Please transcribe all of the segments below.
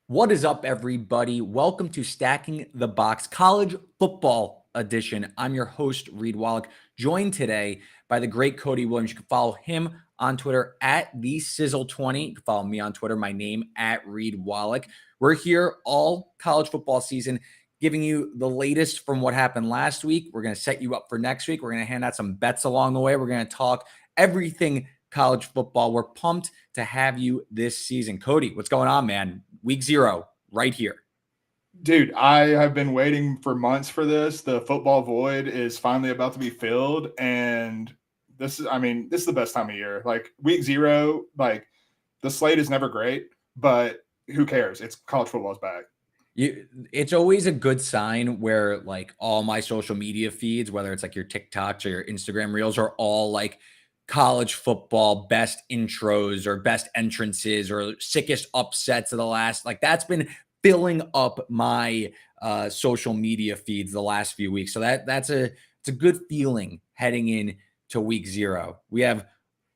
What is up, everybody? Welcome to Stacking the Box College Football Edition. I'm your host, Reed Wallach, joined today by the great Cody Williams. You can follow him on Twitter at TheSizzle20. You can follow me on Twitter, my name at Reed Wallach. We're here all college football season, giving you the latest from what happened last week. We're going to set you up for next week. We're going to hand out some bets along the way. We're going to talk everything college football. We're pumped to have you this season. Cody, what's going on, man? Week 0, right here. Dude, I have been waiting for months for this. The football void is finally about to be filled. And this is the best time of year. Like week 0, like the slate is never great, but who cares? It's college football's back. It's always a good sign where like all my social media feeds, whether it's like your TikToks or your Instagram reels, are all like college football best intros or best entrances or sickest upsets of the last. Like that's been filling up my social media feeds the last few weeks. So it's a good feeling heading in to week 0. We have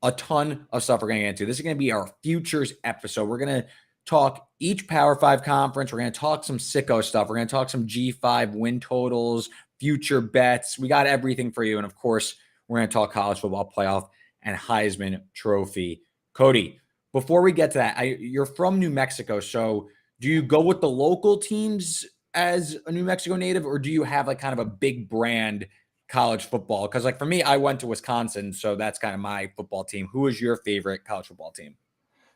a ton of stuff we're going to get into. This is going to be our futures episode. We're going to talk each Power 5 conference. We're going to talk some sicko stuff. We're going to talk some G5 win totals, future bets. We got everything for you. And of course, we're going to talk college football playoff and Heisman Trophy. Cody, before we get to that, you're from New Mexico. So do you go with the local teams as a New Mexico native, or do you have like kind of a big brand college football? Because like for me, I went to Wisconsin, so that's kind of my football team. Who is your favorite college football team?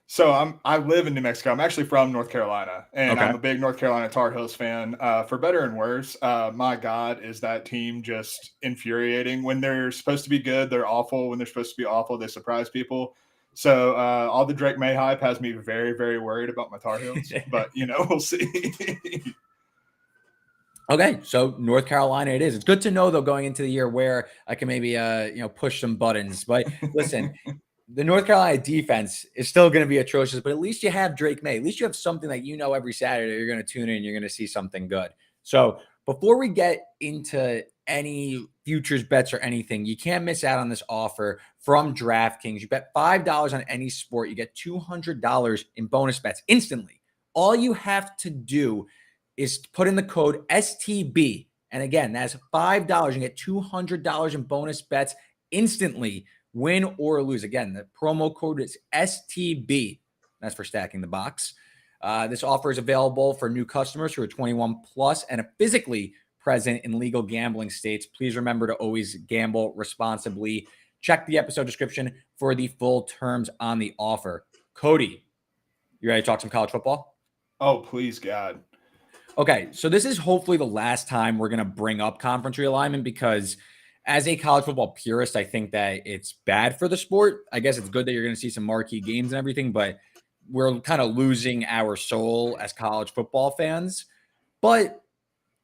So I live in New Mexico. I'm actually from North Carolina, and Okay. I'm a big North Carolina Tar Heels fan. For better and worse, my God, is that team just infuriating. When they're supposed to be good, they're awful. When they're supposed to be awful, they surprise people. So all the Drake May hype has me very, very worried about my Tar Heels. But, we'll see. Okay, so North Carolina it is. It's good to know, though, going into the year where I can maybe push some buttons. But listen, the North Carolina defense is still going to be atrocious, but at least you have Drake May. At least you have something that every Saturday you're going to tune in, you're going to see something good. So before we get into any futures bets or anything, you can't miss out on this offer from DraftKings. You bet $5 on any sport, you get $200 in bonus bets instantly. All you have to do is put in the code STB. And again, that's $5. You get $200 in bonus bets instantly, win or lose. Again, the promo code is STB. That's for Stacking the Box. This offer is available for new customers who are 21 plus and are physically present in legal gambling states. Please remember to always gamble responsibly. Check the episode description for the full terms on the offer. Cody, you ready to talk some college football? Oh, please, God. Okay, so this is hopefully the last time we're going to bring up conference realignment because as a college football purist, I think that it's bad for the sport. I guess it's good that you're going to see some marquee games and everything, but we're kind of losing our soul as college football fans. But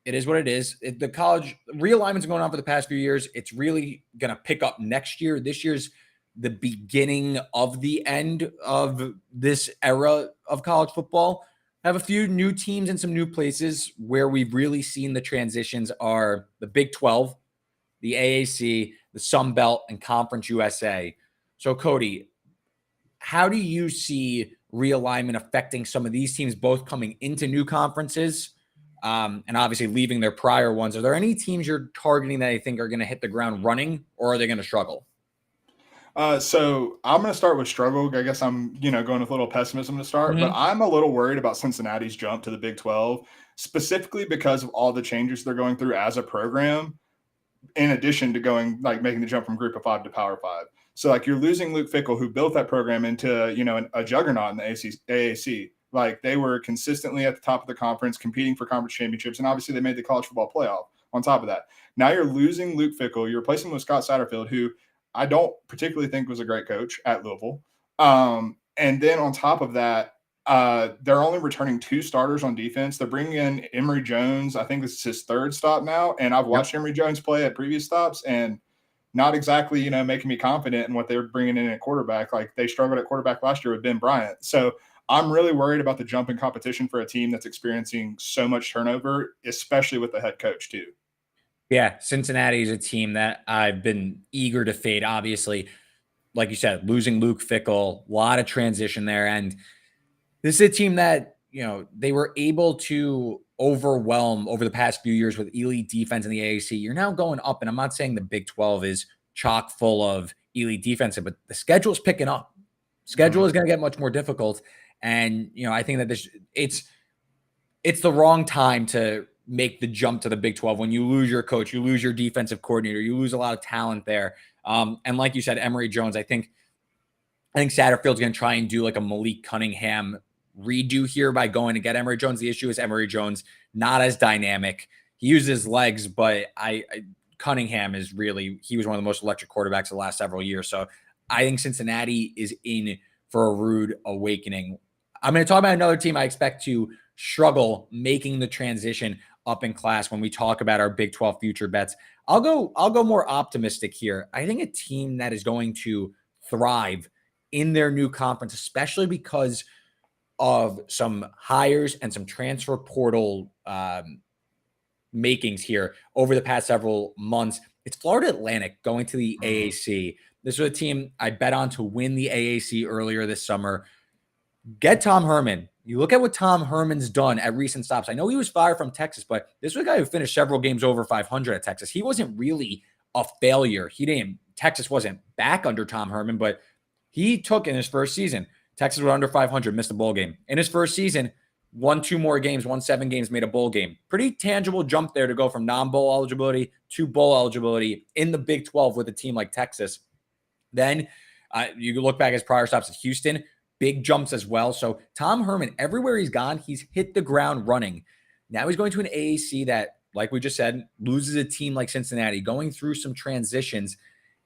it is what it is. The college realignment's going on for the past few years. It's really going to pick up next year. This year's the beginning of the end of this era of college football. Have a few new teams in some new places where we've really seen the transitions are the Big 12, the AAC, the Sun Belt, and Conference USA. So, Cody, how do you see realignment affecting some of these teams both coming into new conferences and obviously leaving their prior ones? Are there any teams you're targeting that I think are going to hit the ground running, or are they going to struggle? So I'm going to start with struggle. I guess I'm, going with a little pessimism to start, but I'm a little worried about Cincinnati's jump to the Big 12, specifically because of all the changes they're going through as a program, in addition to making the jump from Group of 5 to Power 5. So like you're losing Luke Fickell, who built that program into, a juggernaut in the AAC. Like they were consistently at the top of the conference, competing for conference championships, and obviously they made the college football playoff on top of that. Now you're losing Luke Fickell. You're replacing him with Scott Satterfield, who I don't particularly think was a great coach at Louisville. And then on top of that, they're only returning 2 starters on defense. They're bringing in Emory Jones. I think this is his 3rd stop now. And I've watched Emory Jones play at previous stops and not exactly, making me confident in what they're bringing in at quarterback. Like they struggled at quarterback last year with Ben Bryant. So I'm really worried about the jump in competition for a team that's experiencing so much turnover, especially with the head coach too. Yeah, Cincinnati is a team that I've been eager to fade. Obviously, like you said, losing Luke Fickell, a lot of transition there. And this is a team that they were able to overwhelm over the past few years with elite defense in the AAC. You're now going up, and I'm not saying the Big 12 is chock full of elite defense, but the schedule is picking up. Schedule is going to get much more difficult, and I think that it's the wrong time to make the jump to the Big 12 when you lose your coach, you lose your defensive coordinator, you lose a lot of talent there. And like you said, Emory Jones, I think Satterfield's going to try and do like a Malik Cunningham redo here by going to get Emory Jones. The issue is Emory Jones not as dynamic. He uses his legs, but Cunningham is he was one of the most electric quarterbacks the last several years. So I think Cincinnati is in for a rude awakening. I'm going to talk about another team I expect to struggle making the transition up in class when we talk about our Big 12 future bets. I'll go more optimistic here. I think a team that is going to thrive in their new conference, especially because of some hires and some transfer portal makings here over the past several months. It's Florida Atlantic going to the AAC. This was a team I bet on to win the AAC earlier this summer. Get Tom Herman. You look at what Tom Herman's done at recent stops. I know he was fired from Texas, but this was a guy who finished several games over 500 at Texas. He wasn't really a failure. Texas wasn't back under Tom Herman, but he took in his first season. Texas was under 500, missed a bowl game. In his first season, won 2 more games, won 7 games, made a bowl game. Pretty tangible jump there to go from non-bowl eligibility to bowl eligibility in the Big 12 with a team like Texas. Then you look back at his prior stops at Houston, big jumps as well. So Tom Herman, everywhere he's gone, he's hit the ground running. Now he's going to an AAC that, like we just said, loses a team like Cincinnati, going through some transitions.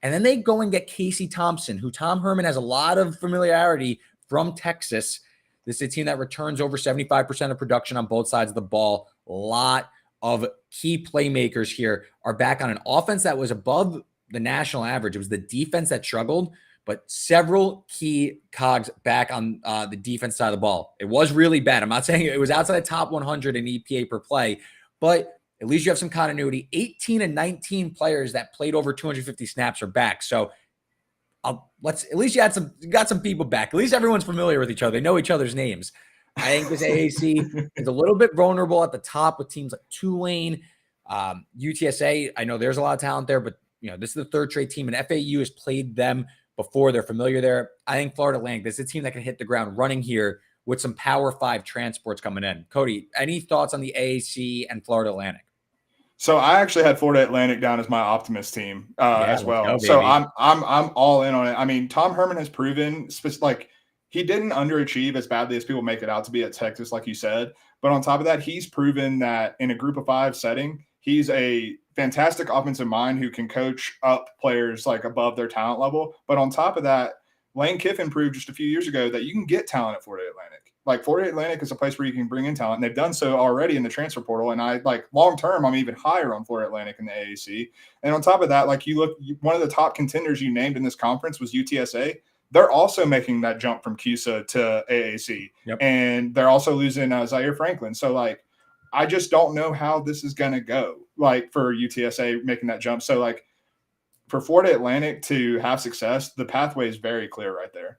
And then they go and get Casey Thompson, who Tom Herman has a lot of familiarity from Texas. This is a team that returns over 75% of production on both sides of the ball. A lot of key playmakers here are back on an offense that was above the national average. It was the defense that struggled, but several key cogs back on the defense side of the ball. It was really bad. I'm not saying it was outside the top 100 in EPA per play, but at least you have some continuity. 18 and 19 players that played over 250 snaps are back. So at least you got some people back. At least everyone's familiar with each other. They know each other's names. I think this AAC is a little bit vulnerable at the top with teams like Tulane, UTSA. I know there's a lot of talent there, but this is the third straight team, and FAU has played them before. They're familiar there. I think Florida Atlantic, this is a team that can hit the ground running here with some Power 5 transports coming in. Cody, any thoughts on the AAC and Florida Atlantic? So I actually had Florida Atlantic down as my optimist team as well. Go, so I'm all in on it. I mean, Tom Herman has proven he didn't underachieve as badly as people make it out to be at Texas, like you said. But on top of that, he's proven that in a group of 5 setting, he's a fantastic offensive mind who can coach up players like above their talent level. But on top of that, Lane Kiffin proved just a few years ago that you can get talent at Florida Atlantic. Like Florida Atlantic is a place where you can bring in talent, and they've done so already in the transfer portal. And long term, I'm even higher on Florida Atlantic in the AAC. And on top of that, one of the top contenders you named in this conference was UTSA. They're also making that jump from CUSA to AAC, and they're also losing Zaire Franklin. So I just don't know how this is going to go. For UTSA making that jump, so for Florida Atlantic to have success, the pathway is very clear right there.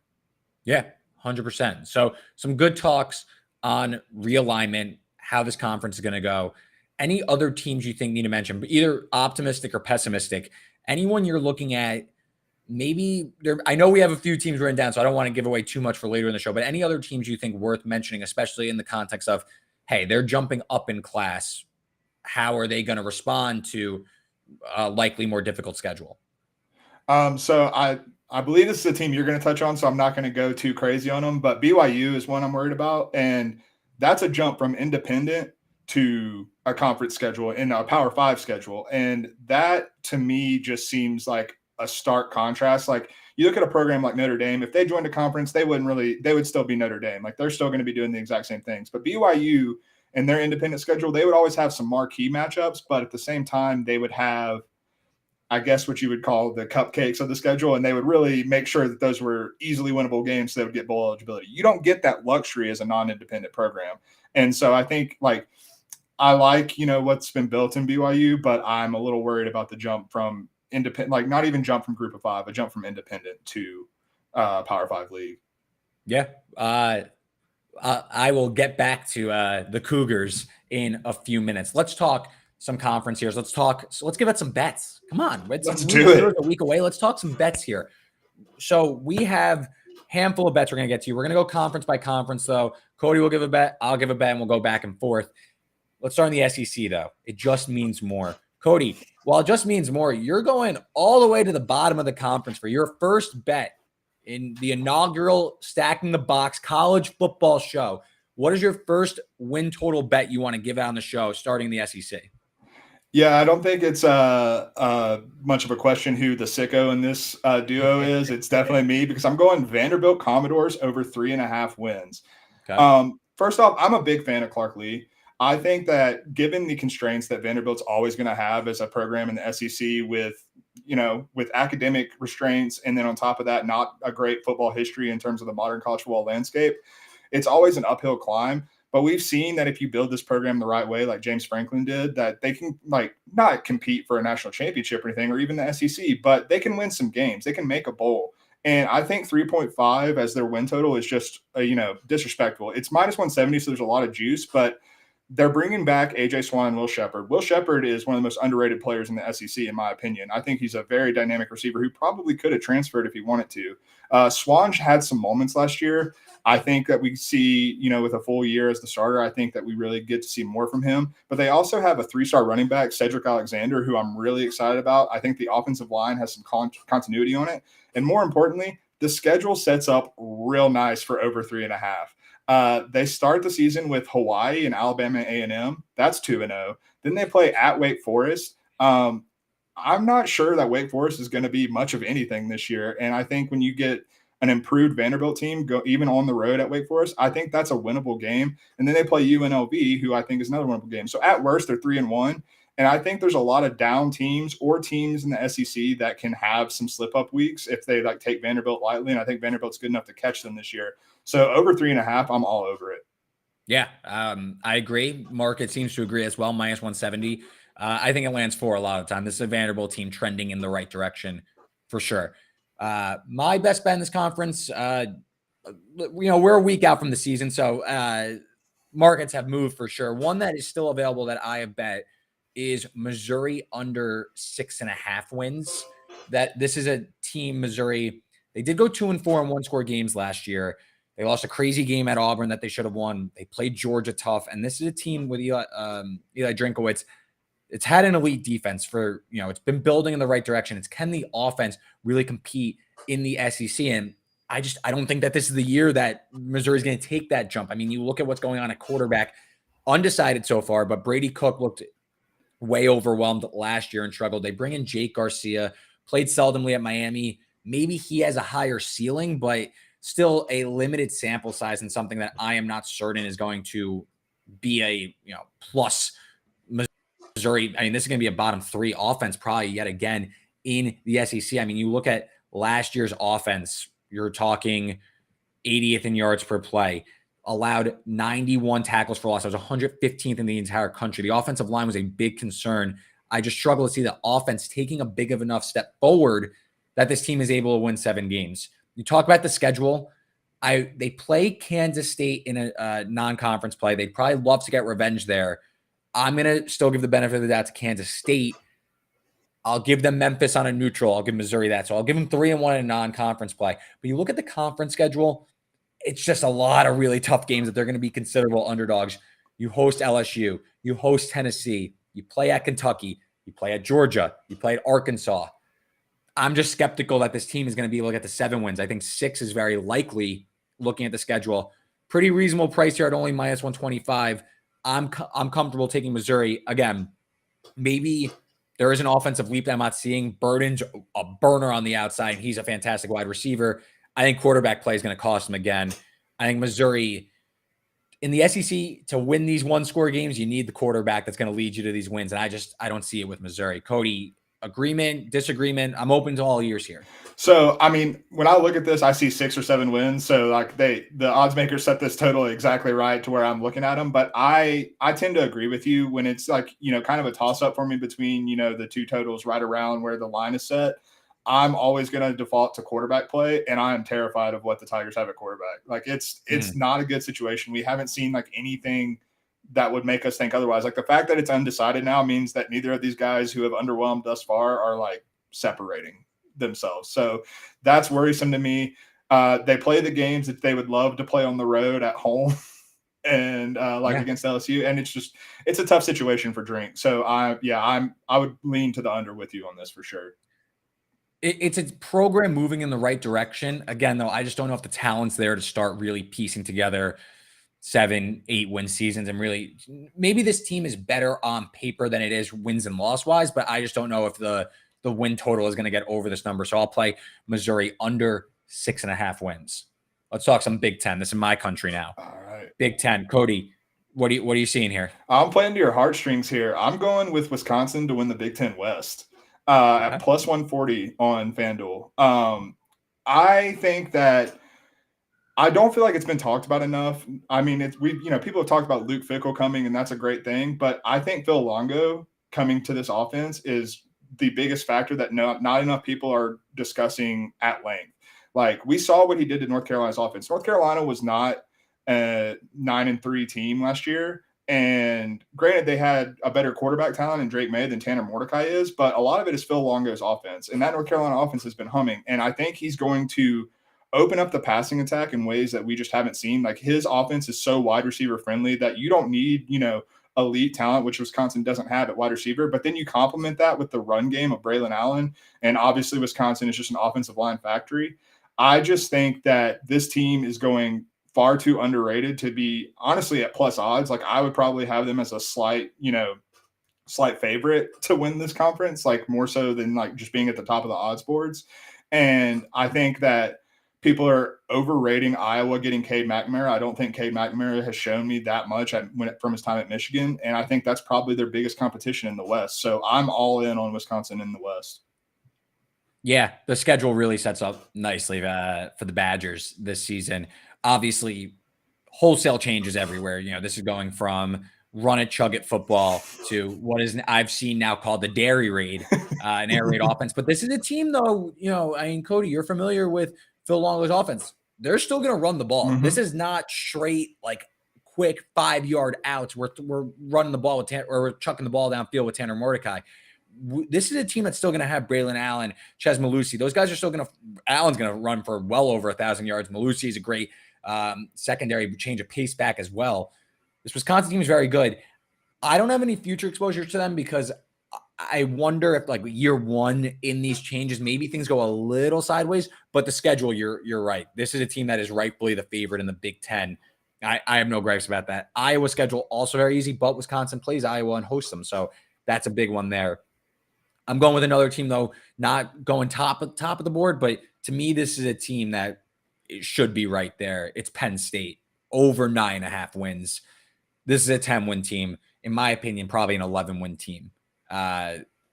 Yeah. 100%. So some good talks on realignment, how this conference is going to go. Any other teams you think need to mention, either optimistic or pessimistic? Anyone you're looking at? Maybe I know we have a few teams written down, so I don't want to give away too much for later in the show, but any other teams you think worth mentioning, especially in the context of, hey, they're jumping up in class. How are they going to respond to a likely more difficult schedule? So I believe this is a team you're going to touch on, so I'm not going to go too crazy on them. But BYU is one I'm worried about, and that's a jump from independent to a conference schedule and a Power 5 schedule. And that, to me, just seems like a stark contrast. You look at a program like Notre Dame, if they joined a conference, they would still be Notre Dame. They're still going to be doing the exact same things. But BYU and their independent schedule, they would always have some marquee matchups, but at the same time, they would have, I guess, what you would call the cupcakes of the schedule, and they would really make sure that those were easily winnable games so they would get bowl eligibility. You don't get that luxury as a non-independent program. And so I think I like what's been built in BYU, but I'm a little worried about the jump from independent, not even jump from group of 5, a jump from independent to Power 5 league. Yeah. I will get back to the Cougars in a few minutes. Let's talk some conference here. So let's give it some bets. Come on. Let's do it. A week away. Let's talk some bets here. So we have handful of bets we're going to get to. We're going to go conference by conference, though. Cody will give a bet. I'll give a bet, and we'll go back and forth. Let's start in the SEC, though. It just means more. Cody, while it just means more, you're going all the way to the bottom of the conference for your first bet in the inaugural Stacking the Box college football show. What is your first win total bet you want to give out on the show starting the SEC? Yeah, I don't think it's much of a question who the sicko in this duo is. It's definitely me because I'm going Vanderbilt Commodores over 3.5 wins. Okay. First off, I'm a big fan of Clark Lee. I think that given the constraints that Vanderbilt's always going to have as a program in the SEC with academic restraints, and then on top of that, not a great football history in terms of the modern college football landscape, it's always an uphill climb. But we've seen that if you build this program the right way, like James Franklin did, that they can not compete for a national championship or anything, or even the SEC, but they can win some games. They can make a bowl. And I think 3.5 as their win total is just, disrespectful. It's -170, so there's a lot of juice, but they're bringing back A.J. Swan and Will Shepherd. Will Shepherd is one of the most underrated players in the SEC, in my opinion. I think he's a very dynamic receiver who probably could have transferred if he wanted to. Swan had some moments last year. I think that we see, with a full year as the starter, I think that we really get to see more from him. But they also have a 3-star running back, Cedric Alexander, who I'm really excited about. I think the offensive line has some continuity on it. And more importantly, the schedule sets up real nice for over 3.5. They start the season with Hawaii and Alabama A&M. That's 2-0. Then they play at Wake Forest. I'm not sure that Wake Forest is going to be much of anything this year. And I think when you get an improved Vanderbilt team go even on the road at Wake Forest, I think that's a winnable game. And then they play UNLV, who I think is another winnable game. So at worst, they're 3-1. And I think there's a lot of down teams or teams in the SEC that can have some slip-up weeks if they take Vanderbilt lightly. And I think Vanderbilt's good enough to catch them this year. So over 3.5, I'm all over it. Yeah, I agree. Market seems to agree as well, -170. I think it lands 4 a lot of the time. This is a Vanderbilt team trending in the right direction for sure. My best bet in this conference, we're a week out from the season, so markets have moved for sure. One that is still available that I have bet is Missouri under 6.5 wins. That this is a team, Missouri. They did go 2-4 in one-score games last year. They lost a crazy game at Auburn that they should have won. They played Georgia tough, and this is a team with Eli Drinkowitz. It's had an elite defense for, it's been building in the right direction. Can the offense really compete in the SEC? And I don't think that this is the year that Missouri is going to take that jump. I mean, you look at what's going on at quarterback, undecided so far, but Brady Cook looked way overwhelmed last year and struggled. They bring in Jake Garcia, played seldomly at Miami. Maybe he has a higher ceiling, but still a limited sample size and something that I am not certain is going to be a, plus Missouri. I mean, this is going to be a bottom 3 offense probably yet again in the SEC. I mean, you look at last year's offense, you're talking 80th in yards per play, allowed 91 tackles for loss. That was 115th in the entire country. The offensive line was a big concern. I just struggle to see the offense taking a big of enough step forward that this team is able to win 7 games. You talk about the schedule. They play Kansas State in a non-conference play. They'd probably love to get revenge there. I'm going to still give the benefit of the doubt to Kansas State. I'll give them Memphis on a neutral. I'll give Missouri that. So I'll give them 3-1 in a non-conference play. But you look at the conference schedule, it's just a lot of really tough games that they're going to be considerable underdogs. You host LSU. You host Tennessee. You play at Kentucky. You play at Georgia. You play at Arkansas. I'm just skeptical that this team is going to be able to get the 7 wins. I think 6 is very likely looking at the schedule. Pretty reasonable price here at only -125. I'm comfortable taking Missouri. Again, maybe there is an offensive leap that I'm not seeing. Burden's a burner on the outside. He's a fantastic wide receiver. I think quarterback play is going to cost him again. I think Missouri, in the SEC, to win these one-score games, you need the quarterback that's going to lead you to these wins. And I don't see it with Missouri. Cody, agreement, disagreement? I'm open to all ears here. So, I mean, when I look at this, I see 6 or 7 wins. So, the odds makers set this total exactly right to where I'm looking at them. But I tend to agree with you when it's kind of a toss-up for me between, the 2 totals right around where the line is set. I'm always going to default to quarterback play, and I am terrified of what the Tigers have at quarterback. Like it's not a good situation. We haven't seen like anything that would make us think otherwise. Like the fact that it's undecided now means that neither of these guys who have underwhelmed thus far are like separating themselves. So that's worrisome to me. They play the games that they would love to play on the road at home and against LSU. And it's a tough situation for Drink. So I would lean to the under with you on this for sure. It's a program moving in the right direction. Again, though, I just don't know if the talent's there to start really piecing together 7-8 win seasons. And really, maybe this team is better on paper than it is wins and loss wise, but I just don't know if the win total is going to get over this number. So I'll play Missouri under 6.5 wins. Let's talk some Big Ten. This is my country now. All right. Big Ten. Cody, what are you seeing here? I'm playing to your heartstrings here. I'm going with Wisconsin to win the Big Ten West at plus 140 on FanDuel. I think that I don't feel like it's been talked about enough. I mean, people have talked about Luke Fickell coming, and that's a great thing. But I think Phil Longo coming to this offense is the biggest factor that not enough people are discussing at length. Like we saw what he did to North Carolina's offense. North Carolina was not a 9-3 team last year. And granted, they had a better quarterback talent in Drake May than Tanner Mordecai is, but a lot of it is Phil Longo's offense. And that North Carolina offense has been humming. And I think he's going to open up the passing attack in ways that we just haven't seen. Like his offense is so wide receiver friendly that you don't need, elite talent, which Wisconsin doesn't have at wide receiver. But then you complement that with the run game of Braylon Allen. And obviously Wisconsin is just an offensive line factory. I just think that this team is going far too underrated to be honestly at plus odds. Like I would probably have them as a slight favorite to win this conference, like more so than like just being at the top of the odds boards. And I think that people are overrating Iowa getting Cade McNamara. I don't think Cade McNamara has shown me that much from his time at Michigan. And I think that's probably their biggest competition in the West. So I'm all in on Wisconsin in the West. Yeah, the schedule really sets up nicely for the Badgers this season. Obviously, wholesale changes everywhere. This is going from run it, chug it football to what is I've seen now called the dairy raid, an air raid offense. But this is a team, though. Cody, you're familiar with Phil Longo's offense. They're still going to run the ball. Mm-hmm. This is not straight like quick 5-yard outs. We're running the ball with or we're chucking the ball downfield with Tanner Mordecai. This is a team that's still going to have Braylon Allen, Ches Malusi. Those guys are still going to – Allen's going to run for well over 1,000 yards. Malusi is a great secondary change of pace back as well. This Wisconsin team is very good. I don't have any future exposure to them because I wonder if like year one in these changes, maybe things go a little sideways. But the schedule, you're right. This is a team that is rightfully the favorite in the Big Ten. I have no gripes about that. Iowa's schedule also very easy, but Wisconsin plays Iowa and hosts them. So that's a big one there. I'm going with another team, though, not going top of the board, but to me, this is a team that it should be right there. It's Penn State, over 9.5 wins. This is a 10-win team. In my opinion, probably an 11-win team.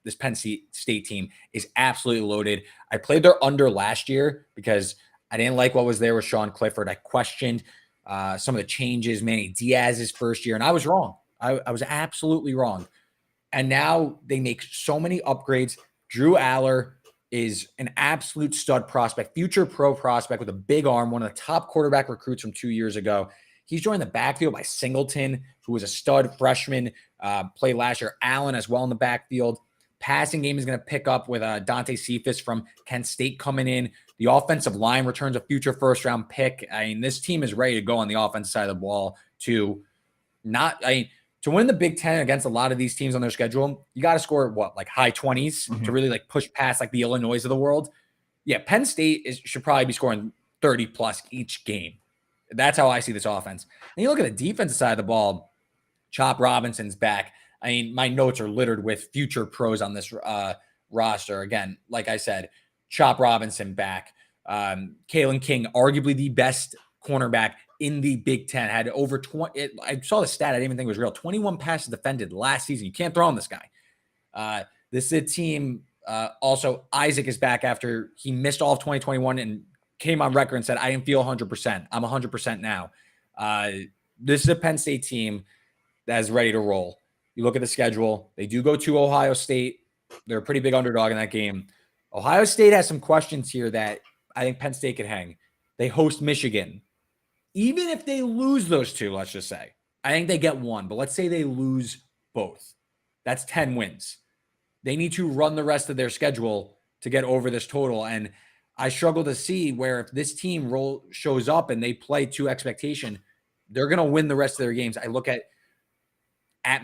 This Penn State team is absolutely loaded. I played their under last year because I didn't like what was there with Sean Clifford. I questioned some of the changes, Manny Diaz's first year, and I was wrong. I was absolutely wrong. And now they make so many upgrades. Drew Aller is an absolute stud prospect, future pro prospect with a big arm, one of the top quarterback recruits from 2 years ago. He's joined the backfield by Singleton, who was a stud freshman, played last year. Allen as well in the backfield. Passing game is going to pick up with Dante Cephas from Kent State coming in. The offensive line returns a future first-round pick. I mean, this team is ready to go on the offensive side of the ball to win the Big Ten against a lot of these teams on their schedule. You got to score like high 20s to really like push past like the Illinois of the world. Yeah, Penn State should probably be scoring 30 plus each game. That's how I see this offense. And you look at the defensive side of the ball, Chop Robinson's back. I mean, my notes are littered with future pros on this roster. Again, like I said, Chop Robinson back. Kalen King, arguably the best cornerback in the Big Ten, had over 20. I saw the stat. I didn't even think it was real. 21 passes defended last season. You can't throw on this guy. This is a team. Also, Isaac is back after he missed all of 2021 and came on record and said, I didn't feel 100%. I'm 100% now. This is a Penn State team that is ready to roll. You look at the schedule. They do go to Ohio State. They're a pretty big underdog in that game. Ohio State has some questions here that I think Penn State could hang. They host Michigan. Even if they lose those two, let's just say, I think they get one, but let's say they lose both. That's 10 wins. They need to run the rest of their schedule to get over this total. And I struggle to see where if this team shows up and they play to expectation, they're going to win the rest of their games. I look at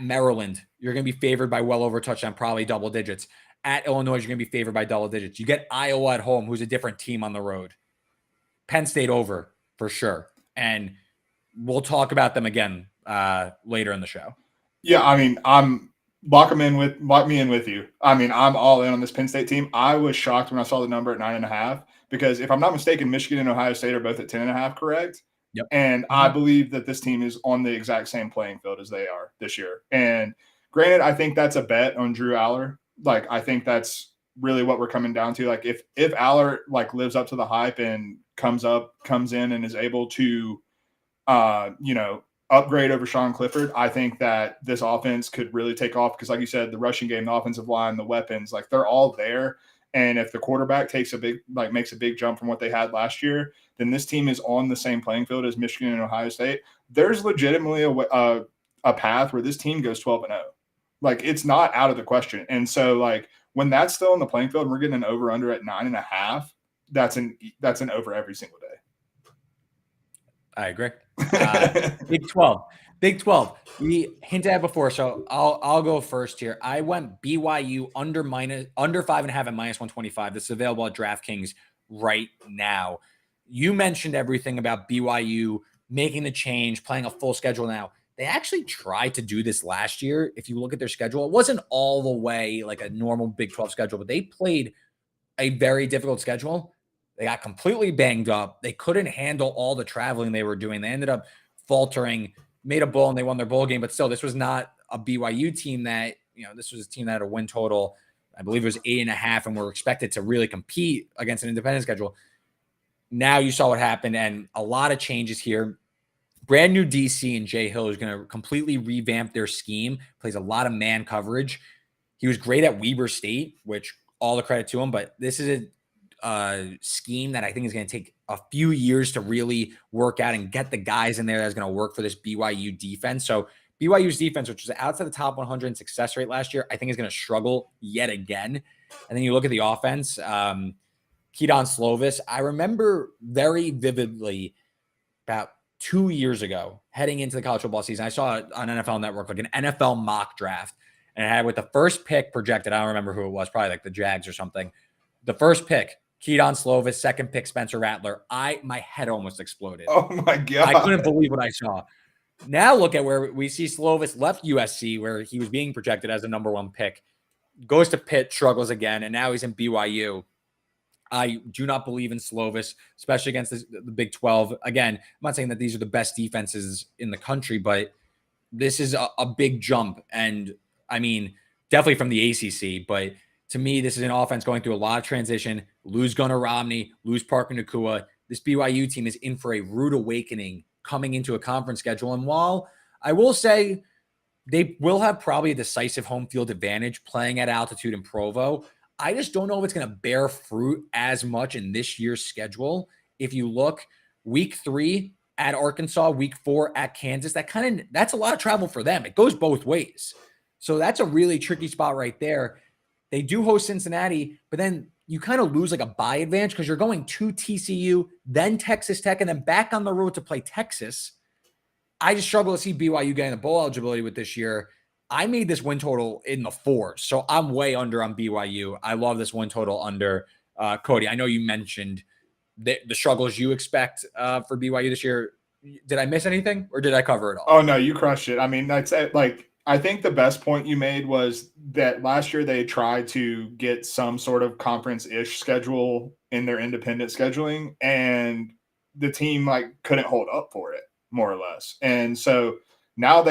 Maryland, you're going to be favored by well over a touchdown, probably double digits. At Illinois, you're going to be favored by double digits. You get Iowa at home, who's a different team on the road. Penn State over for sure. And we'll talk about them again later in the show. Yeah, I mean, lock me in with you. I mean, I'm all in on this Penn State team. I was shocked when I saw the number at 9.5 because if I'm not mistaken, Michigan and Ohio State are both at 10.5, correct? Yep. And I believe that this team is on the exact same playing field as they are this year. And granted, I think that's a bet on Drew Aller. Like, I think that's really what we're coming down to. Like, if Aller like lives up to the hype and comes in and is able to, upgrade over Sean Clifford, I think that this offense could really take off because, like you said, the rushing game, the offensive line, the weapons, like they're all there. And if the quarterback makes a big jump from what they had last year, then this team is on the same playing field as Michigan and Ohio State. There's legitimately a path where this team goes 12-0. Like, it's not out of the question. And so, like, when that's still in the playing field and we're getting an over-under at 9.5, that's an over every single day. I agree. Big 12. We hinted at before, so I'll go first here. I went BYU under 5.5 at -125. This is available at DraftKings right now. You mentioned everything about BYU making the change, playing a full schedule now. They actually tried to do this last year. If you look at their schedule, it wasn't all the way like a normal Big 12 schedule, but they played a very difficult schedule. They got completely banged up. They couldn't handle all the traveling they were doing. They ended up faltering, made a bowl, and they won their bowl game. But still, this was not a BYU team that, this was a team that had a win total. I believe it was 8.5, and were expected to really compete against an independent schedule. Now you saw what happened, and a lot of changes here. Brand new DC and Jay Hill is going to completely revamp their scheme, plays a lot of man coverage. He was great at Weber State, which all the credit to him, but this is a scheme that I think is going to take a few years to really work out and get the guys in there that's going to work for this BYU defense. So BYU's defense, which was outside the top 100 in success rate last year, I think is going to struggle yet again. And then you look at the offense, Keaton Slovis. I remember very vividly about 2 years ago, heading into the college football season, I saw on NFL Network, like an NFL mock draft, and it had with the first pick projected, I don't remember who it was, probably like the Jags or something. The first pick, Keaton Slovis, second pick, Spencer Rattler. My head almost exploded. Oh my God. I couldn't believe what I saw. Now look at where we see Slovis left USC, where he was being projected as a number one pick, goes to Pitt, struggles again, and now he's in BYU. I do not believe in Slovis, especially against the Big 12. Again, I'm not saying that these are the best defenses in the country, but this is a big jump. And I mean, definitely from the ACC, but to me, this is an offense going through a lot of transition. Lose Gunnar Romney, lose Parker Nakua. This BYU team is in for a rude awakening coming into a conference schedule. And while I will say they will have probably a decisive home field advantage playing at altitude in Provo, I just don't know if it's going to bear fruit as much in this year's schedule. If you look, week 3 at Arkansas, week 4 at Kansas, that's a lot of travel for them. It goes both ways. So that's a really tricky spot right there. They do host Cincinnati, but then you kind of lose like a bye advantage because you're going to TCU, then Texas Tech, and then back on the road to play Texas. I just struggle to see BYU getting the bowl eligibility with this year. I made this win total in the 4s, so I'm way under on BYU. I love this win total under. Cody, I know you mentioned the struggles you expect for BYU this year. Did I miss anything, or did I cover it all? Oh, no, you crushed it. I mean, that's like, I think the best point you made was that last year they tried to get some sort of conference-ish schedule in their independent scheduling, and the team couldn't hold up for it, more or less. And so now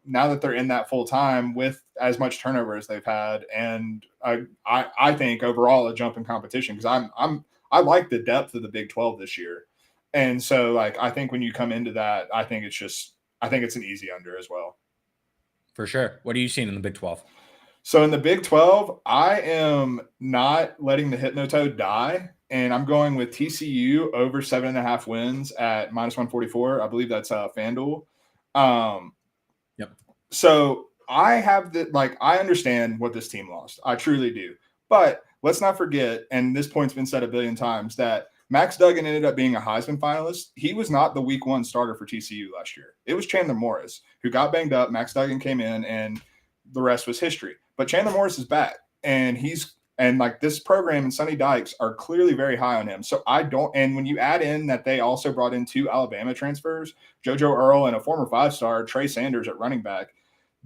now that they're in that full time with as much turnover as they've had, and I think overall a jump in competition because I like the depth of the Big 12 this year, and so I think when you come into that, I think it's an easy under as well. For sure. What are you seeing in the Big 12? So in the Big 12, I am not letting the Hypnotoad die, and I'm going with TCU over 7.5 wins at -144. I believe that's FanDuel. Yep. So I have I understand what this team lost. I truly do. But let's not forget, and this point's been said a billion times, that Max Duggan ended up being a Heisman finalist. He was not the week 1 starter for TCU last year. It was Chandler Morris who got banged up. Max Duggan came in, and the rest was history. But Chandler Morris is back, and this program and Sonny Dykes are clearly very high on him. So I don't. And when you add in that they also brought in 2 Alabama transfers, JoJo Earl and a former 5-star Trey Sanders at running back,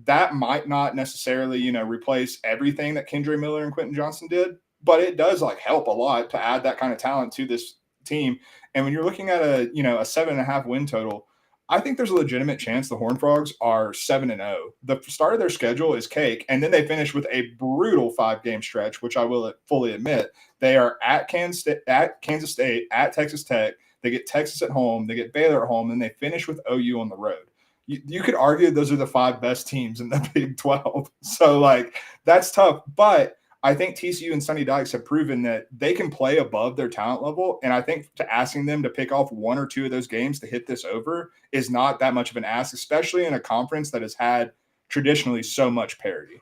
that might not necessarily replace everything that Kendre Miller and Quentin Johnson did, but it does help a lot to add that kind of talent to this team. And when you're looking at a 7.5 win total, I think there's a legitimate chance the Horned Frogs are 7-0. The start of their schedule is cake, and then they finish with a brutal 5-game stretch, which I will fully admit. They are at Kansas State, at Texas Tech. They get Texas at home. They get Baylor at home, and they finish with OU on the road. You could argue those are the 5 best teams in the Big 12. So, that's tough. But I think TCU and Sonny Dykes have proven that they can play above their talent level. And I think asking them to pick off 1 or 2 of those games to hit this over is not that much of an ask, especially in a conference that has had traditionally so much parity.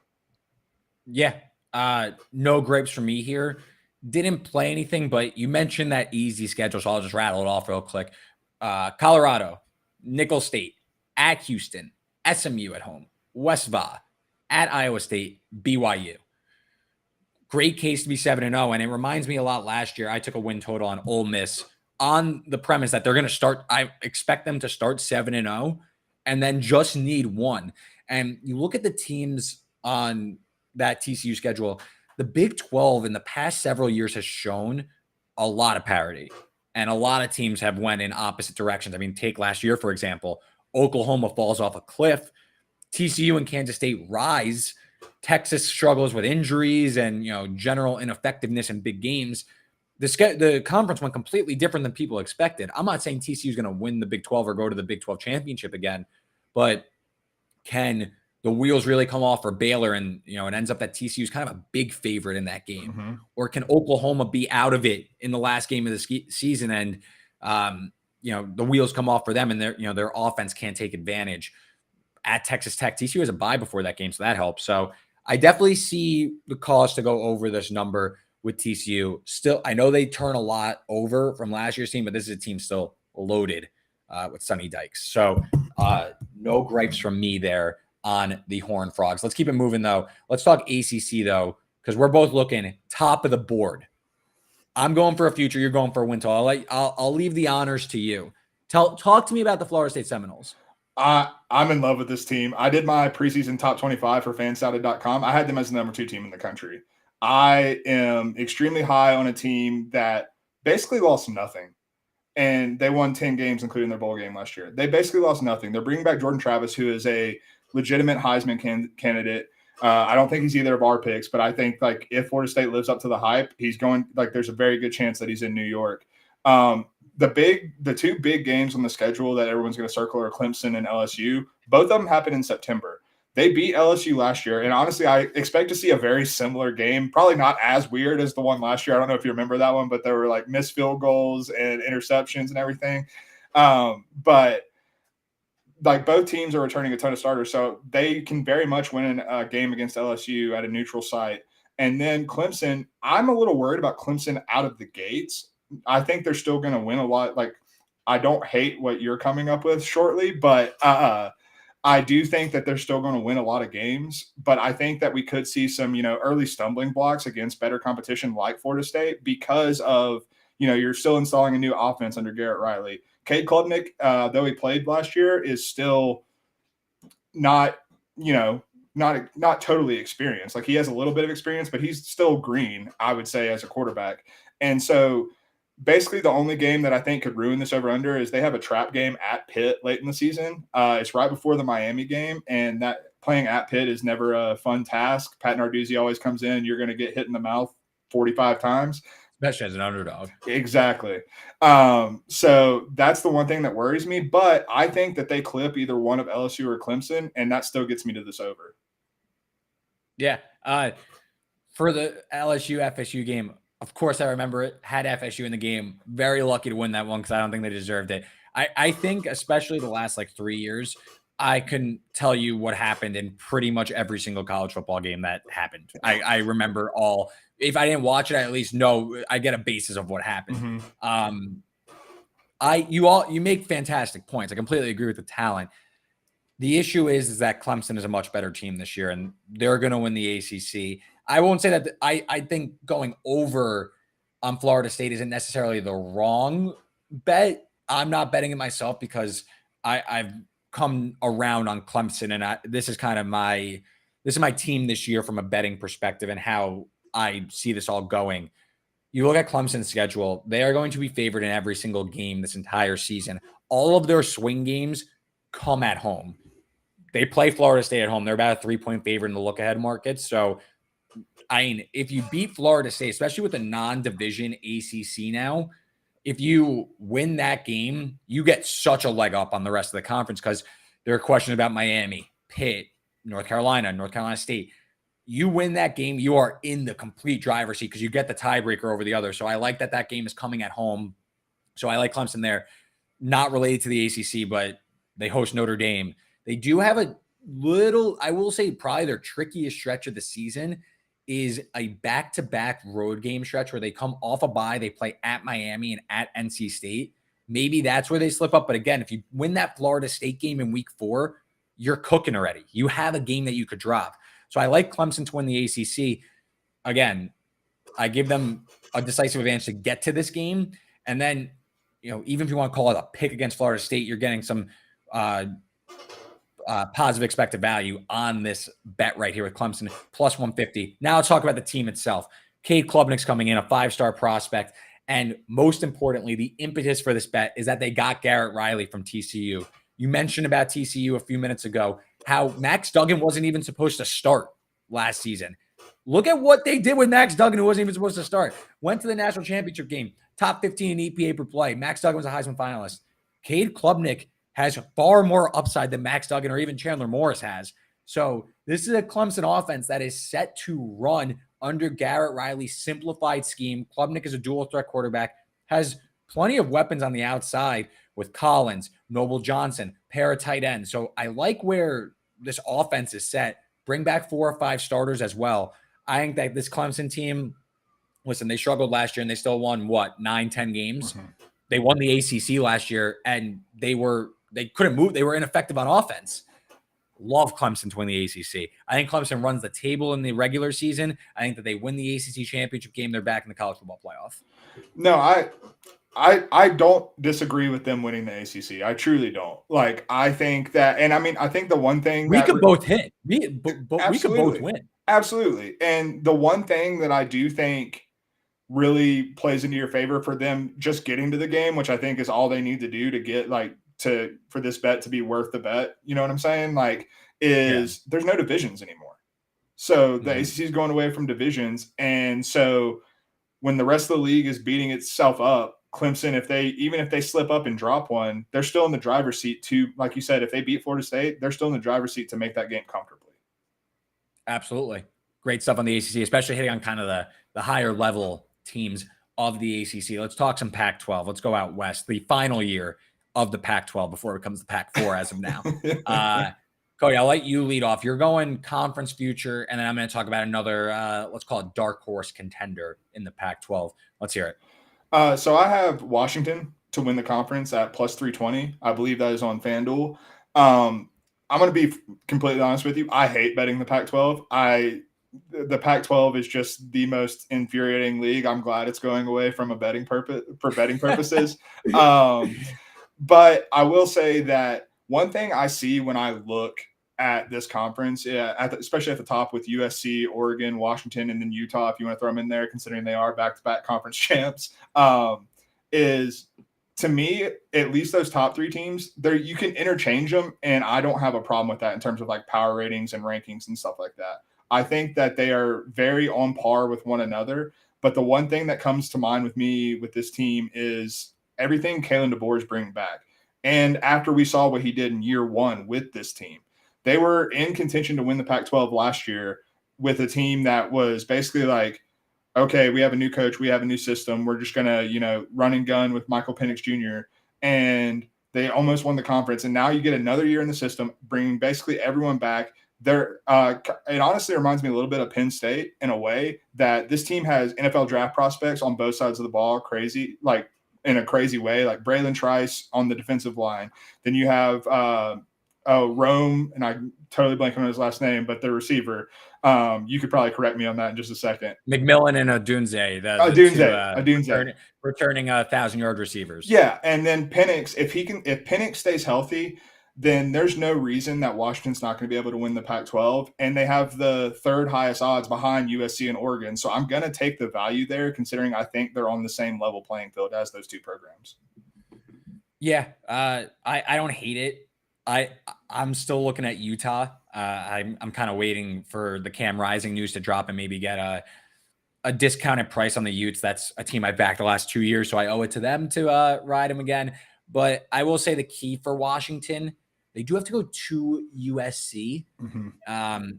Yeah. No grapes for me here. Didn't play anything, but you mentioned that easy schedule, so I'll just rattle it off real quick. Colorado, Nicholls State, at Houston, SMU at home, West Va, at Iowa State, BYU. Great case to be 7-0, and it reminds me a lot last year. I took a win total on Ole Miss on the premise that they're going to start. I expect them to start 7-0 and then just need 1. And you look at the teams on that TCU schedule, the Big 12 in the past several years has shown a lot of parity, and a lot of teams have went in opposite directions. I mean, take last year, for example. Oklahoma falls off a cliff. TCU and Kansas State rise. Texas struggles with injuries and general ineffectiveness in big games. The conference went completely different than people expected. I'm not saying TCU is going to win the Big 12 or go to the Big 12 championship again, but can the wheels really come off for Baylor and it ends up that TCU is kind of a big favorite in that game? Mm-hmm. Or can Oklahoma be out of it in the last game of the season and the wheels come off for them and their offense can't take advantage? At Texas Tech, TCU has a bye before that game, so that helps. So I definitely see the cause to go over this number with TCU. Still, I know they turn a lot over from last year's team, but this is a team still loaded with Sonny Dykes. So no gripes from me there on the Horned Frogs. Let's keep it moving, though. Let's talk ACC, though, because we're both looking top of the board. I'm going for a future. You're going for a win total. I'll leave the honors to you. Talk to me about the Florida State Seminoles. I'm in love with this team. I did my preseason top 25 for fansouted.com. I had them as the number 2 team in the country. I am extremely high on a team that basically lost nothing. And they won 10 games, including their bowl game last year. They basically lost nothing. They're bringing back Jordan Travis, who is a legitimate Heisman candidate. I don't think he's either of our picks, but I think if Florida State lives up to the hype, he's going there's a very good chance that he's in New York. The 2 big games on the schedule that everyone's going to circle are Clemson and LSU. Both of them happen in September. They beat LSU last year, and honestly, I expect to see a very similar game. Probably not as weird as the one last year. I don't know if you remember that one, but there were missed field goals and interceptions and everything. But both teams are returning a ton of starters, so they can very much win a game against LSU at a neutral site. And then Clemson, I'm a little worried about Clemson out of the gates. I think they're still going to win a lot. I don't hate what you're coming up with shortly, but I do think that they're still going to win a lot of games. But I think that we could see some, early stumbling blocks against better competition like Florida State because of, you're still installing a new offense under Garrett Riley. Cade Klubnik, though he played last year, is still not totally experienced. He has a little bit of experience, but he's still green, I would say, as a quarterback. And so basically the only game that I think could ruin this over-under is they have a trap game at Pitt late in the season. It's right before the Miami game, and that playing at Pitt is never a fun task. Pat Narduzzi always comes in. You're going to get hit in the mouth 45 times. Especially as an underdog. Exactly. So that's the one thing that worries me, but I think that they clip either one of LSU or Clemson, and that still gets me to this over. Yeah. For the LSU FSU game, of course I remember it. Had FSU in the game. Very lucky to win that one because I don't think they deserved it. I think especially the last like 3 years, I can tell you what happened in pretty much every single college football game that happened. I remember all. If I didn't watch it, I at least know I get a basis of what happened. You make fantastic points. I completely agree with the talent. The issue is that Clemson is a much better team this year, and they're going to win the ACC. I won't say that I think going over on Florida State isn't necessarily the wrong bet. I'm not betting it myself because I've come around on Clemson, and this is my team this year from a betting perspective and how I see this all going. You look at Clemson's schedule; they are going to be favored in every single game this entire season. All of their swing games come at home. They play Florida State at home. They're about a 3-point favorite in the look-ahead market. So, I mean, if you beat Florida State, especially with a non-division ACC now, if you win that game, you get such a leg up on the rest of the conference because there are questions about Miami, Pitt, North Carolina State. You win that game, you are in the complete driver's seat because you get the tiebreaker over the other. So I like that game is coming at home. So I like Clemson there. Not related to the ACC, but they host Notre Dame. They do have a little, I will say probably their trickiest stretch of the season is a back-to-back road game stretch where they come off a bye, they play at Miami and at NC State. Maybe that's where they slip up. But again, if you win that Florida State game in week 4, you're cooking already. You have a game that you could drop. So I like Clemson to win the ACC. Again, I give them a decisive advantage to get to this game. And then, even if you want to call it a pick against Florida State, you're getting some positive expected value on this bet right here with Clemson plus 150. Now let's talk about the team itself. Cade Klubnik's coming in, a 5-star prospect. And most importantly, the impetus for this bet is that they got Garrett Riley from TCU. You mentioned about TCU a few minutes ago, how Max Duggan wasn't even supposed to start last season. Look at what they did with Max Duggan, who wasn't even supposed to start. Went to the national championship game, top 15 in EPA per play. Max Duggan was a Heisman finalist. Cade Klubnik has far more upside than Max Duggan or even Chandler Morris has. So this is a Clemson offense that is set to run under Garrett Riley's simplified scheme. Klubnik is a dual threat quarterback, has plenty of weapons on the outside with Collins, Noble Johnson, pair of tight ends. So I like where this offense is set. Bring back 4 or 5 starters as well. I think that this Clemson team, listen, they struggled last year and they still won, 9-10 games? Mm-hmm. They won the ACC last year and they couldn't move. They were ineffective on offense. Love Clemson to win the ACC. I think Clemson runs the table in the regular season. I think that they win the ACC championship game. They're back in the college football playoff. No, I don't disagree with them winning the ACC. I truly don't. Like, I think that, and I mean, I think the one thing we could both hit. We could both win. Absolutely. And the one thing that I do think really plays into your favor for them just getting to the game, which I think is all they need to do to get for this bet to be worth the bet. You know what I'm saying? There's no divisions anymore. So the ACC is going away from divisions. And so when the rest of the league is beating itself up, Clemson, even if they slip up and drop one, they're still in the driver's seat to, like you said, if they beat Florida State, they're still in the driver's seat to make that game comfortably. Absolutely. Great stuff on the ACC, especially hitting on kind of the higher level teams of the ACC. Let's talk some Pac-12. Let's go out west. The final year of the Pac-12 before it becomes the Pac-4 as of now. Cody, I'll let you lead off. You're going conference future, and then I'm going to talk about another, let's call it dark horse contender in the Pac-12. Let's hear it. So I have Washington to win the conference at plus 320. I believe that is on FanDuel. I'm going to be completely honest with you. I hate betting the Pac-12. The Pac-12 is just the most infuriating league. I'm glad it's going away from a betting purposes. But I will say that one thing I see when I look at this conference, especially at the top with USC, Oregon, Washington, and then Utah, if you want to throw them in there, considering they are back-to-back conference champs, is, to me, at least those top 3 teams, you can interchange them, and I don't have a problem with that in terms of power ratings and rankings and stuff like that. I think that they are very on par with one another. But the one thing that comes to mind with me with this team is everything Kalen DeBoer is bringing back. And after we saw what he did in year 1 with this team, they were in contention to win the Pac-12 last year. with a team that was basically like, okay, we have a new coach, we have a new system, we're just gonna, run and gun with Michael Penix Jr. And they almost won the conference, and now you get another year in the system, bringing basically everyone back. It honestly reminds me a little bit of Penn State in a way that this team has NFL draft prospects on both sides of the ball, crazy, like in a crazy way, like Braylon Trice on the defensive line. Then you have Rome, and I totally blank on his last name, but the receiver. You could probably correct me on that in just a second. McMillan and Odunze, Odunze. Returning 1,000-yard receivers. Yeah, and then Penix, if Penix stays healthy, then there's no reason that Washington's not going to be able to win the Pac-12, and they have the third highest odds behind USC and Oregon. So I'm going to take the value there, considering I think they're on the same level playing field as those two programs. Yeah, I don't hate it. I'm still looking at Utah. I'm kind of waiting for the Cam Rising news to drop and maybe get a discounted price on the Utes. That's a team I've backed the last 2 years, so I owe it to them to ride them again. But I will say the key for Washington, they do have to go to USC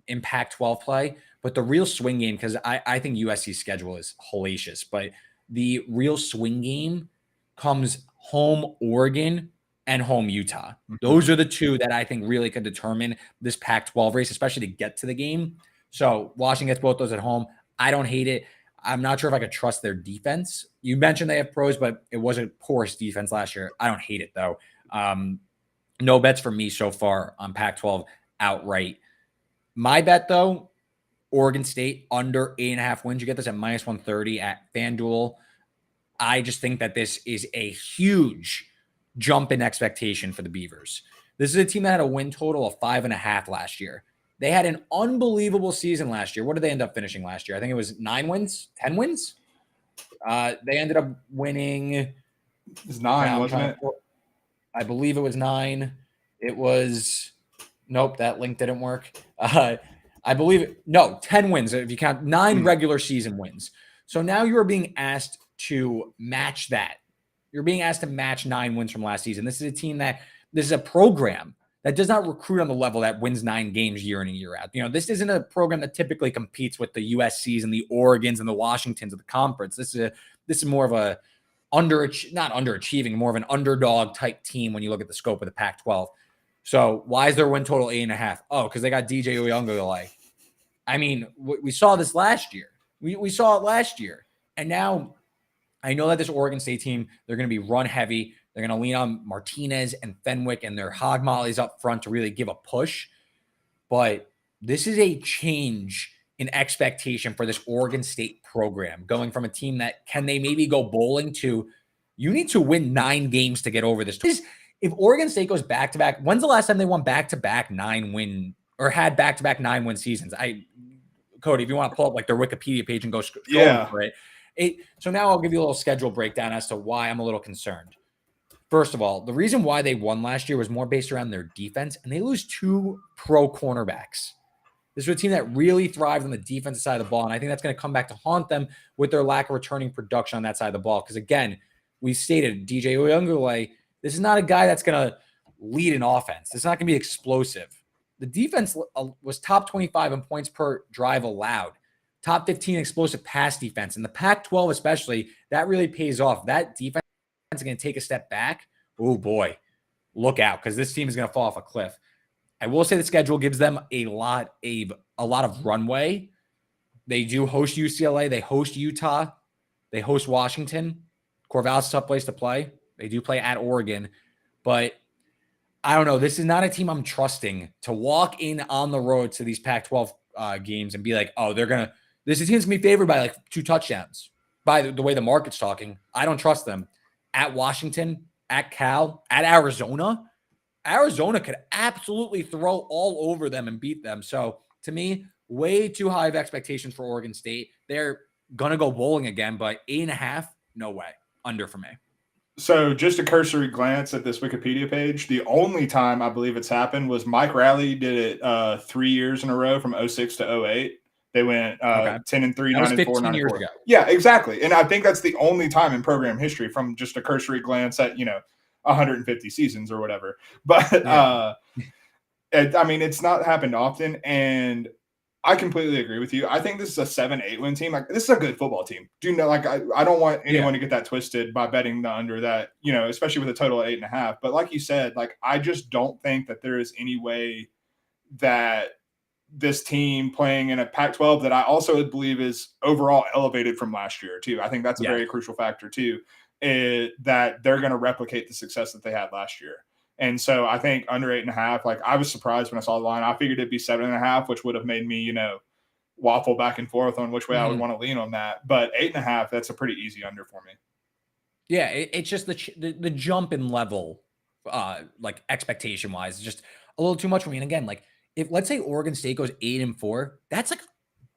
in Pac-12 play. But the real swing game, because I think USC's schedule is hellacious, but the real swing game comes home Oregon and home Utah. Those are the two that I think really could determine this Pac-12 race, especially to get to the game. So Washington gets both those at home. I don't hate it. I'm not sure if I could trust their defense. You mentioned they have pros, but it was a porous defense last year. I don't hate it, though. No bets for me so far on Pac-12 outright. My bet, though, Oregon State under 8.5 wins. You get this at -130 at FanDuel. I just think that this is a huge jump in expectation for the Beavers. This is a team that had a win total of 5.5 last year. They had an unbelievable season last year. What did they end up finishing last year? I think it was 9 wins, 10 wins. They ended up winning. It was 9, wasn't it? I believe it was 9. It was, nope, that link didn't work. I believe, 10 wins if you count 9 regular season wins. So now you are being asked to match that. You're being asked to match 9 wins from last season. This is a program that does not recruit on the level that wins 9 games year in and year out. This isn't a program that typically competes with the USCs and the Oregons and the Washingtons of the conference. This is more of a not underachieving, more of an underdog type team when you look at the scope of the Pac-12. So why is their win total 8.5? Oh, because they got DJ Uyunglele. I mean, we saw this last year. We saw it last year. And now I know that this Oregon State team, they're going to be run heavy. They're going to lean on Martinez and Fenwick and their hog mollies up front to really give a push. But this is a change in expectation for this Oregon State program, going from a team that can they maybe go bowling to you need to win 9 games to get over this. If Oregon State goes back-to-back, when's the last time they won back-to-back 9-win or had back-to-back 9-win seasons? Cody, if you want to pull up like their Wikipedia page and go scroll for it. So now I'll give you a little schedule breakdown as to why I'm a little concerned. First of all, the reason why they won last year was more based around their defense, and they lose 2 pro cornerbacks. This was a team that really thrived on the defensive side of the ball, and I think that's going to come back to haunt them with their lack of returning production on that side of the ball. Because, again, we stated DJ Uyunglele, this is not a guy that's going to lead an offense. It's not going to be explosive. The defense was top 25 in points per drive allowed, top 15 explosive pass defense. In the Pac-12 especially, that really pays off. That defense is going to take a step back. Oh, boy. Look out, because this team is going to fall off a cliff. I will say the schedule gives them a lot of runway. They do host UCLA. They host Utah. They host Washington. Corvallis is a tough place to play. They do play at Oregon. But I don't know. This is not a team I'm trusting to walk in on the road to these Pac-12 games and be like, oh, this team's going to be favored by like 2 touchdowns. By the way the market's talking, I don't trust them. At Washington, at Cal, at Arizona. Arizona could absolutely throw all over them and beat them. So to me, way too high of expectations for Oregon State. They're going to go bowling again, but 8.5, no way. Under for me. So just a cursory glance at this Wikipedia page. The only time I believe it's happened was Mike Riley did it 3 years in a row from 06 to 08. They went 10-3, 9-4, 9 years ago. Yeah, exactly. And I think that's the only time in program history from just a cursory glance at, 150 seasons or whatever. But I mean, it's not happened often. And I completely agree with you. I think this is a 7-8 win team. Like, this is a good football team. Do you know, like, I don't want anyone to get that twisted by betting the under that, you know, especially with a total of 8.5. But like you said, like, I just don't think that there is any way that this team playing in a Pac-12 that I also believe is overall elevated from last year too. I think that's a very crucial factor too, that they're going to replicate the success that they had last year. And so I think under 8.5, like, I was surprised when I saw the line. I figured it'd be 7.5, which would have made me, you know, waffle back and forth on which way I would want to lean on that. But 8.5, that's a pretty easy under for me. Yeah, it's just the jump in level, like expectation wise, is just a little too much for me. And again, like, if let's say Oregon State goes 8-4, that's like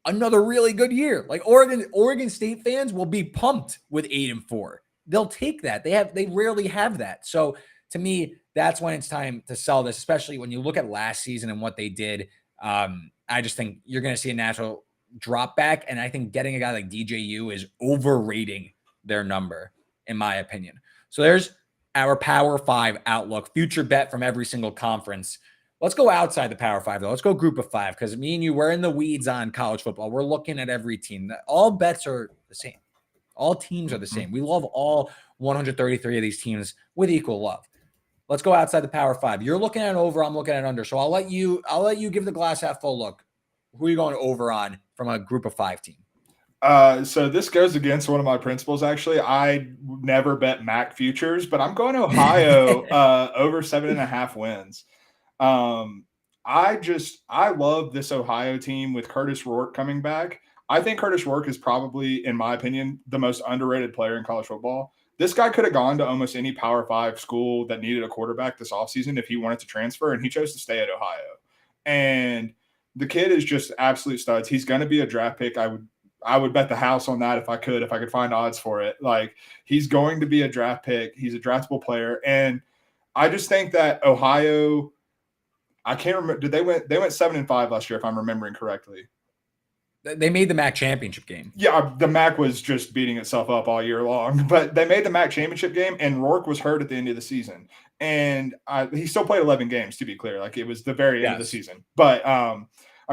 another really good year. Like, Oregon State fans will be pumped with 8-4. They'll take that. They rarely have that. So to me, that's when it's time to sell this, especially when you look at last season and what they did. I just think you're going to see a natural drop back. And I think getting a guy like DJU is overrating their number, in my opinion. So there's our Power 5 outlook, future bet from every single conference. Let's go outside the Power 5, though. Let's go Group of 5, because me and you, we're in the weeds on college football. We're looking at every team. All bets are the same. All teams are the same. We love all 133 of these teams with equal love. Let's go outside the Power 5. You're looking at over. I'm looking at under. So I'll let you give the glass half full look. Who are you going over on from a Group of 5 team? So this goes against one of my principles. Actually, I never bet MAC futures, but I'm going Ohio over 7.5 wins. I love this Ohio team with Curtis Rourke coming back. I think Curtis Rourke is probably, in my opinion, the most underrated player in college football. This guy could have gone to almost any Power 5 school that needed a quarterback this offseason if he wanted to transfer, and he chose to stay at Ohio. And the kid is just absolute studs. He's going to be a draft pick. I would bet the house on that if I could find odds for it. Like, he's going to be a draft pick. He's a draftable player. And I just think that Ohio, I can't remember. They went 7-5 last year, if I'm remembering correctly. They made the MAC championship game. Yeah, the MAC was just beating itself up all year long, but they made the MAC championship game, and Rourke was hurt at the end of the season. And he still played 11 games, to be clear. Like, it was the very end of the season. But, I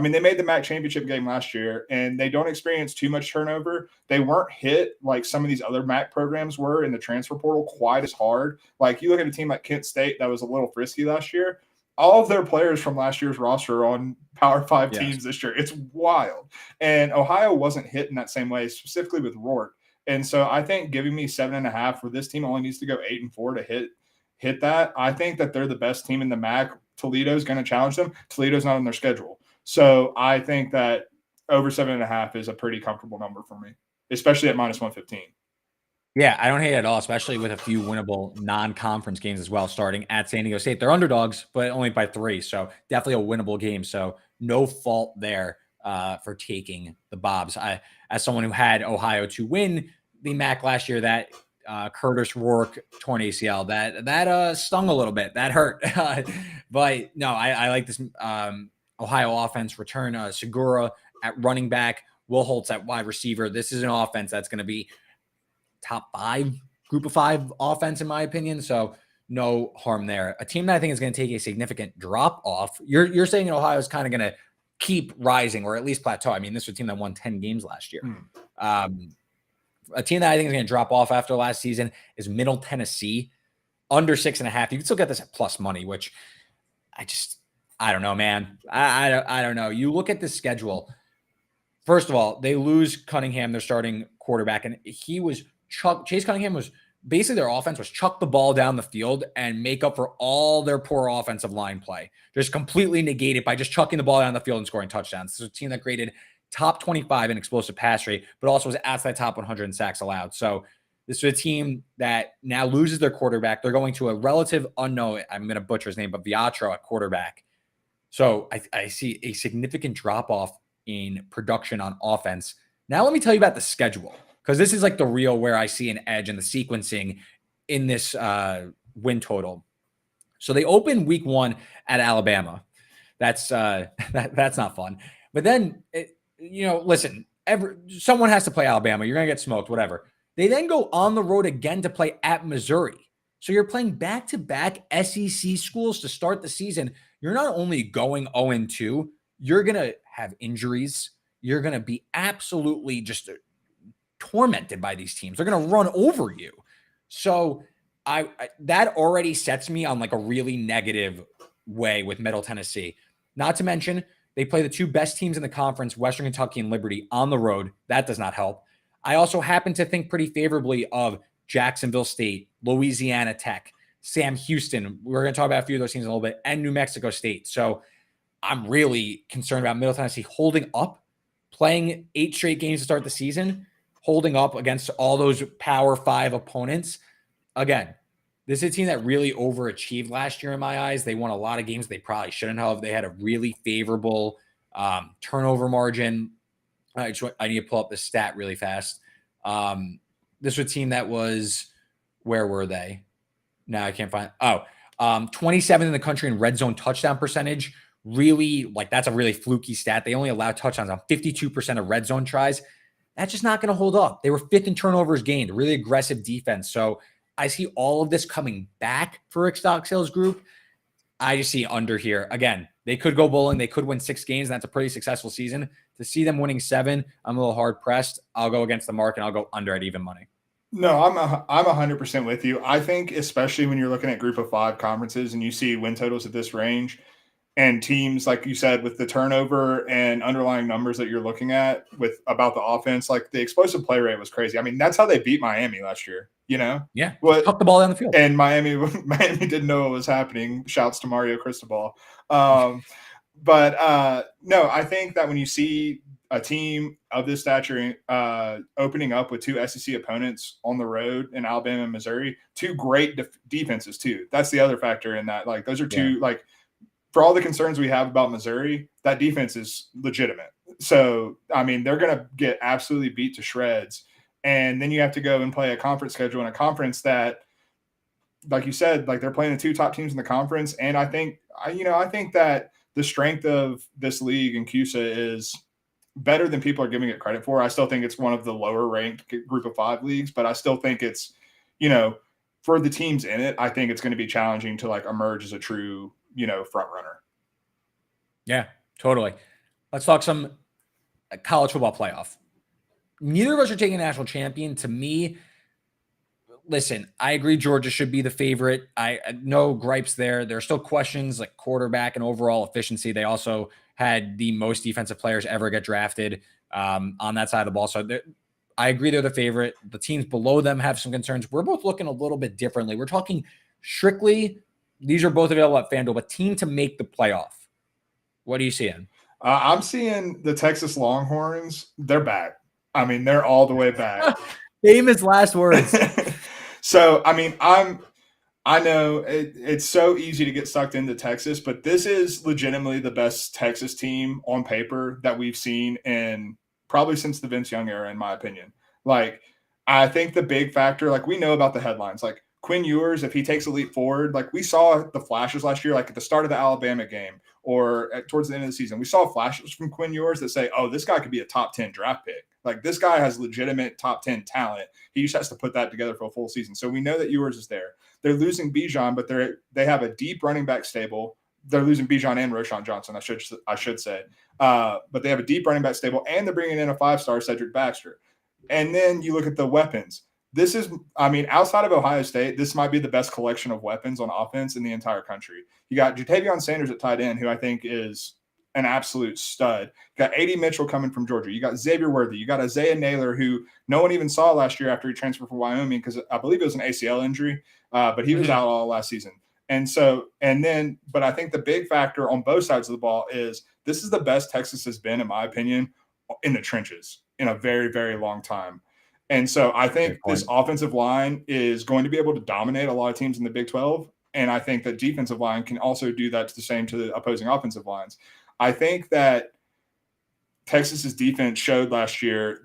mean, they made the MAC championship game last year, and they don't experience too much turnover. They weren't hit like some of these other MAC programs were in the transfer portal quite as hard. Like, you look at a team like Kent State that was a little frisky last year. All of their players from last year's roster are on Power 5 teams this year. It's wild. And Ohio wasn't hit in that same way, specifically with Rourke. And so I think giving me 7.5 for this team only needs to go 8-4 to hit that. I think that they're the best team in the MAC. Toledo's going to challenge them. Toledo's not on their schedule. So I think that over 7.5 is a pretty comfortable number for me, especially at -115. Yeah, I don't hate it at all, especially with a few winnable non-conference games as well, starting at San Diego State. They're underdogs, but only by 3, so definitely a winnable game. So no fault there for taking the Bobs. As someone who had Ohio to win the MAC last year, that Curtis Rourke torn ACL, that stung a little bit. That hurt. But no, I like this Ohio offense. Return Segura at running back, Will Holtz at wide receiver. This is an offense that's going to be top 5 Group of 5 offense, in my opinion. So no harm there. A team that I think is going to take a significant drop off. You're saying Ohio is kind of going to keep rising, or at least plateau. I mean, this was a team that won 10 games last year. A team that I think is going to drop off after last season is Middle Tennessee, under 6.5. You can still get this at plus money, which I don't know, man. I don't know. You look at the schedule. First of all, they lose Cunningham, their starting quarterback, and Chase Cunningham was basically, their offense was chuck the ball down the field and make up for all their poor offensive line play. Just completely negate it by just chucking the ball down the field and scoring touchdowns. This is a team that graded top 25 in explosive pass rate, but also was outside top 100 in sacks allowed. So this is a team that now loses their quarterback. They're going to a relative unknown, I'm going to butcher his name, but Viatro at quarterback. So I see a significant drop-off in production on offense. Now let me tell you about the schedule, because this is like the real where I see an edge in the sequencing in this win total. So they open week 1 at Alabama. That's that's not fun. But then, listen, someone has to play Alabama. You're going to get smoked, whatever. They then go on the road again to play at Missouri. So you're playing back-to-back SEC schools to start the season. You're not only going 0-2, you're going to have injuries. You're going to be absolutely just tormented by these teams. They're going to run over you. So I that already sets me on like a really negative way with Middle Tennessee. Not to mention, they play the two best teams in the conference, Western Kentucky and Liberty, on the road. That does not help. I also happen to think pretty favorably of Jacksonville State, Louisiana Tech, Sam Houston. We're going to talk about a few of those teams in a little bit, and New Mexico State. So I'm really concerned about Middle Tennessee holding up, playing 8 straight games to start the season, holding up against all those Power 5 opponents. Again, this is a team that really overachieved last year in my eyes. They won a lot of games they probably shouldn't have. They had a really favorable turnover margin. I need to pull up the stat really fast. This was a team that was, where were they? Now I can't find. 27th in the country in red zone touchdown percentage. Really, like, that's a really fluky stat. They only allow touchdowns on 52% of red zone tries. That's just not going to hold up. They were 5th in turnovers gained, really aggressive defense. So I see all of this coming back for Rick Stockdale's group. I just see under here. Again, they could go bowling. They could win 6 games. And that's a pretty successful season. To see them winning 7, I'm a little hard pressed. I'll go against the mark and I'll go under at even money. No, I'm 100% with you. I think especially when you're looking at group of 5 conferences and you see win totals at this range, and teams, like you said, with the turnover and underlying numbers that you're looking at with about the offense, like the explosive play rate was crazy. I mean, that's how they beat Miami last year, you know? Yeah. Tuck the ball down the field. And Miami didn't know what was happening. Shouts to Mario Cristobal. No, I think that when you see a team of this stature opening up with 2 SEC opponents on the road in Alabama and Missouri, 2 great defenses too. That's the other factor in that. Like, those are 2, like, for all the concerns we have about Missouri, that defense is legitimate. So, I mean, they're going to get absolutely beat to shreds. And then you have to go and play a conference schedule in a conference that, like you said, like, they're playing the 2 top teams in the conference. And I think that the strength of this league in CUSA is better than people are giving it credit for. I still think it's one of the lower ranked group of 5 leagues, but I still think it's, for the teams in it, I think it's going to be challenging to, like, emerge as a true, front runner. Yeah, totally. Let's talk some college football playoff. Neither of us are taking a national champion. To me, listen, I agree Georgia should be the favorite. I no gripes there. There are still questions like quarterback and overall efficiency. They also had the most defensive players ever get drafted on that side of the ball. So I agree they're the favorite. The teams below them have some concerns. We're both looking a little bit differently. We're talking strictly, these are both available at FanDuel, but team to make the playoff. What are you seeing? I'm seeing the Texas Longhorns. They're back. I mean, they're all the way back. Famous last words. So, I mean, I know it's so easy to get sucked into Texas, but this is legitimately the best Texas team on paper that we've seen in probably since the Vince Young era, in my opinion. Like, I think the big factor, like, we know about the headlines, like Quinn Ewers, if he takes a leap forward, like we saw the flashes last year, like at the start of the Alabama game or towards the end of the season, we saw flashes from Quinn Ewers that say, oh, this guy could be a top 10 draft pick. Like, this guy has legitimate top 10 talent. He just has to put that together for a full season. So we know that Ewers is there. They're losing Bijan, but they have a deep running back stable. They're losing Bijan and Roschon Johnson, I should say. But they have a deep running back stable, and they're bringing in a 5-star Cedric Baxter. And then you look at the weapons. This is, I mean, outside of Ohio State, this might be the best collection of weapons on offense in the entire country. You got Jatavion Sanders at tight end, who I think is an absolute stud. You got A.D. Mitchell coming from Georgia. You got Xavier Worthy. You got Isaiah Naylor, who no one even saw last year after he transferred from Wyoming because I believe it was an ACL injury, but he was out all last season. But I think the big factor on both sides of the ball is this is the best Texas has been, in my opinion, in the trenches in a very, very long time. And so I think this offensive line is going to be able to dominate a lot of teams in the Big 12. And I think that defensive line can also do that the same to the opposing offensive lines. I think that Texas's defense showed last year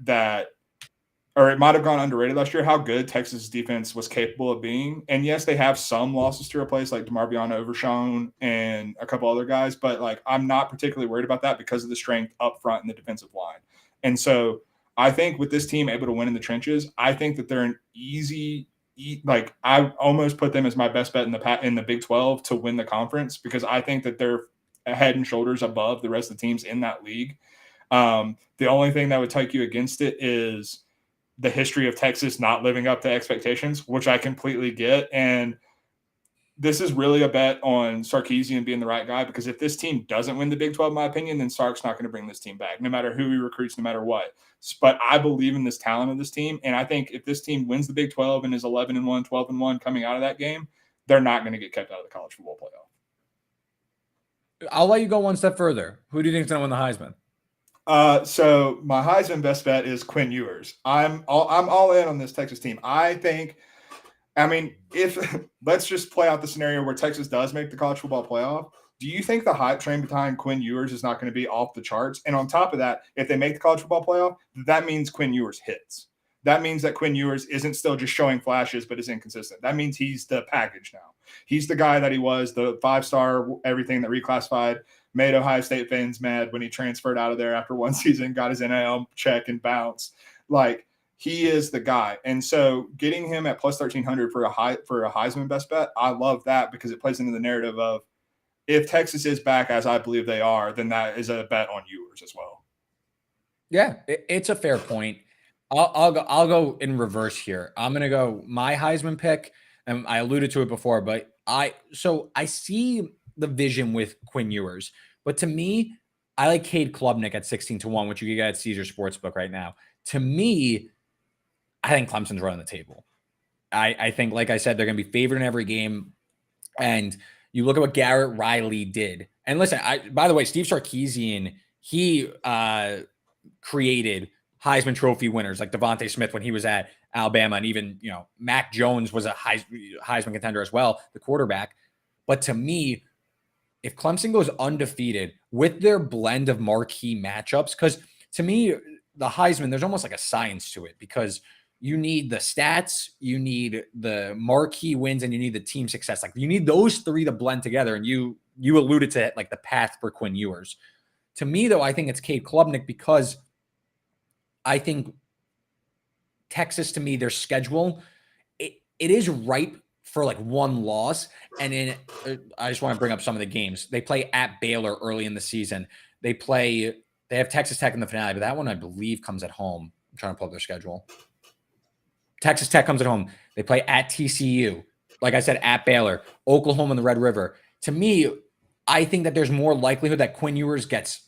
or it might have gone underrated last year, how good Texas defense was capable of being. And yes, they have some losses to replace, like DeMarvion Overshown and a couple other guys, but like, I'm not particularly worried about that because of the strength up front in the defensive line. And so I think with this team able to win in the trenches, I think that they're an easy, like, I almost put them as my best bet in the Big 12 to win the conference, because I think that they're head and shoulders above the rest of the teams in that league. The only thing that would take you against it is the history of Texas not living up to expectations, which I completely get. And this is really a bet on Sarkisian being the right guy, because if this team doesn't win the Big 12, in my opinion, then Sark's not going to bring this team back, no matter who he recruits, no matter what. But I believe in this talent of this team. And I think if this team wins the Big 12 and is 11-1, 12-1 coming out of that game, they're not going to get kept out of the college football playoff. I'll let you go one step further. Who do you think is going to win the Heisman? So my Heisman best bet is Quinn Ewers. I'm all in on this Texas team. If let's just play out the scenario where Texas does make the college football playoff. Do you think the hype train behind Quinn Ewers is not going to be off the charts? And on top of that, if they make the college football playoff, that means Quinn Ewers hits. That means that Quinn Ewers isn't still just showing flashes, but is inconsistent. That means he's the package now. He's the guy that he was, the 5-star, everything that reclassified, made Ohio State fans mad when he transferred out of there after one season, got his NIL check and bounced. Like, he is the guy. And so getting him at plus 1,300 for a Heisman best bet, I love that, because it plays into the narrative of, if Texas is back, as I believe they are, then that is a bet on Ewers as well. Yeah, it's a fair point. I'll go in reverse here. I'm going to go my Heisman pick, and I alluded to it before, but I see the vision with Quinn Ewers, but to me, I like Cade Klubnik at 16-1, which you can get at Caesar Sportsbook right now. To me, I think Clemson's running the table. I think, like I said, they're going to be favored in every game. And you look at what Garrett Riley did. And listen, by the way, Steve Sarkisian, he created Heisman Trophy winners like Devontae Smith when he was at Alabama. And even, Mac Jones was a Heisman contender as well, the quarterback. But to me, if Clemson goes undefeated with their blend of marquee matchups, because to me, the Heisman, there's almost like a science to it, because you need the stats, you need the marquee wins, and you need the team success. Like, you need those three to blend together. And you alluded to like the path for Quinn Ewers. To me, though, I think it's Cade Klubnik, because I think Texas, to me, their schedule, it is ripe for like one loss. And I just want to bring up some of the games. They play at Baylor early in the season. They have Texas Tech in the finale, but that one I believe comes at home. I'm trying to pull up their schedule. Texas Tech comes at home. They play at TCU. Like I said, at Baylor, Oklahoma, and the Red River. To me, I think that there's more likelihood that Quinn Ewers gets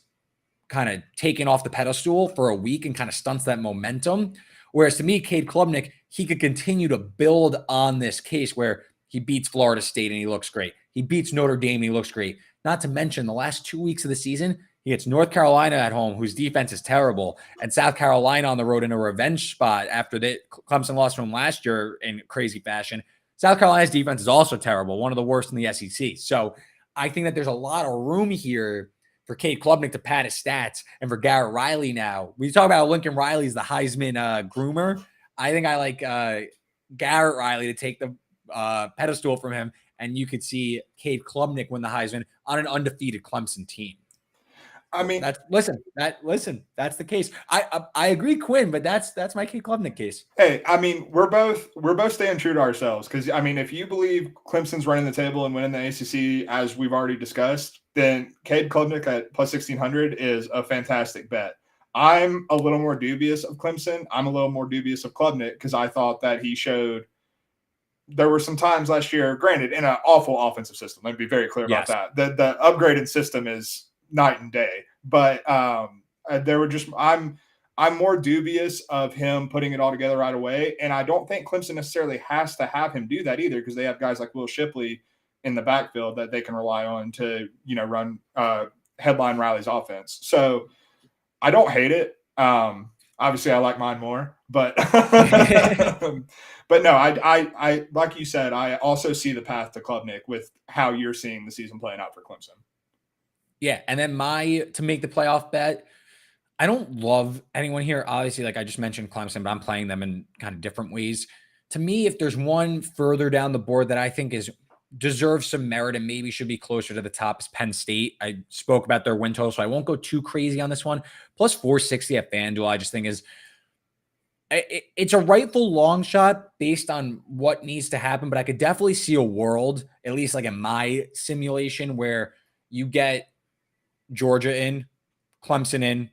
kind of taken off the pedestal for a week and kind of stunts that momentum. Whereas to me, Cade Klubnik, he could continue to build on this case where he beats Florida State and he looks great. He beats Notre Dame and he looks great. Not to mention the last 2 weeks of the season, he gets North Carolina at home, whose defense is terrible, and South Carolina on the road in a revenge spot after Clemson lost to him last year in crazy fashion. South Carolina's defense is also terrible, one of the worst in the SEC. So I think that there's a lot of room here for Cade Klubnik to pad his stats, and for Garrett Riley now. We talk about Lincoln Riley's the Heisman groomer. I think I like Garrett Riley to take the pedestal from him, and you could see Cade Klubnik win the Heisman on an undefeated Clemson team. I mean, that's the case. I agree, Quinn, but that's my Cade Klubnik case. Hey, I mean, we're both staying true to ourselves, because I mean, if you believe Clemson's running the table and winning the ACC, as we've already discussed, then Cade Klubnik at plus 1,600 is a fantastic bet. I'm a little more dubious of Clemson. I'm a little more dubious of Klubnik, because I thought that he showed there were some times last year, granted, in an awful offensive system. Let me be very clear about that. The upgraded system is night and day, but there were just I'm more dubious of him putting it all together right away, and I don't think Clemson necessarily has to have him do that either, because they have guys like Will Shipley in the backfield that they can rely on to run headline Riley's offense. So I don't hate it. Obviously, I like mine more, but but no, I like you said, I also see the path to Klubnik with how you're seeing the season playing out for Clemson. Yeah, and then to make the playoff bet, I don't love anyone here. Obviously, like I just mentioned Clemson, but I'm playing them in kind of different ways. To me, if there's one further down the board that I think deserves some merit and maybe should be closer to the top, is Penn State. I spoke about their win total, so I won't go too crazy on this one. Plus 460 at FanDuel, I just think it's a rightful long shot based on what needs to happen, but I could definitely see a world, at least like in my simulation, where you get Georgia in, Clemson in,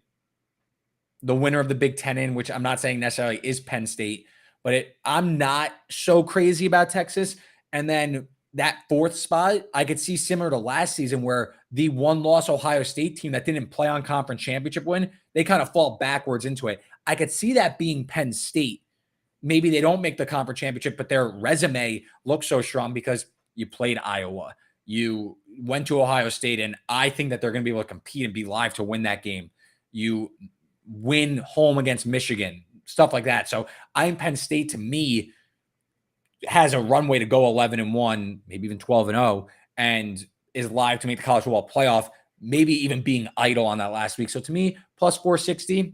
the winner of the Big Ten in, which I'm not saying necessarily is Penn State, but I'm not so crazy about Texas. And then that fourth spot, I could see similar to last season where the one-loss Ohio State team that didn't play on conference championship win, they kind of fall backwards into it. I could see that being Penn State. Maybe they don't make the conference championship, but their resume looks so strong because you played Iowa. You went to Ohio State, and I think that they're going to be able to compete and be live to win that game. You win home against Michigan, stuff like that. So Penn State, to me, has a runway to go 11-1, maybe even 12-0, and is live to make the college football playoff, maybe even being idle on that last week. So to me, plus 460,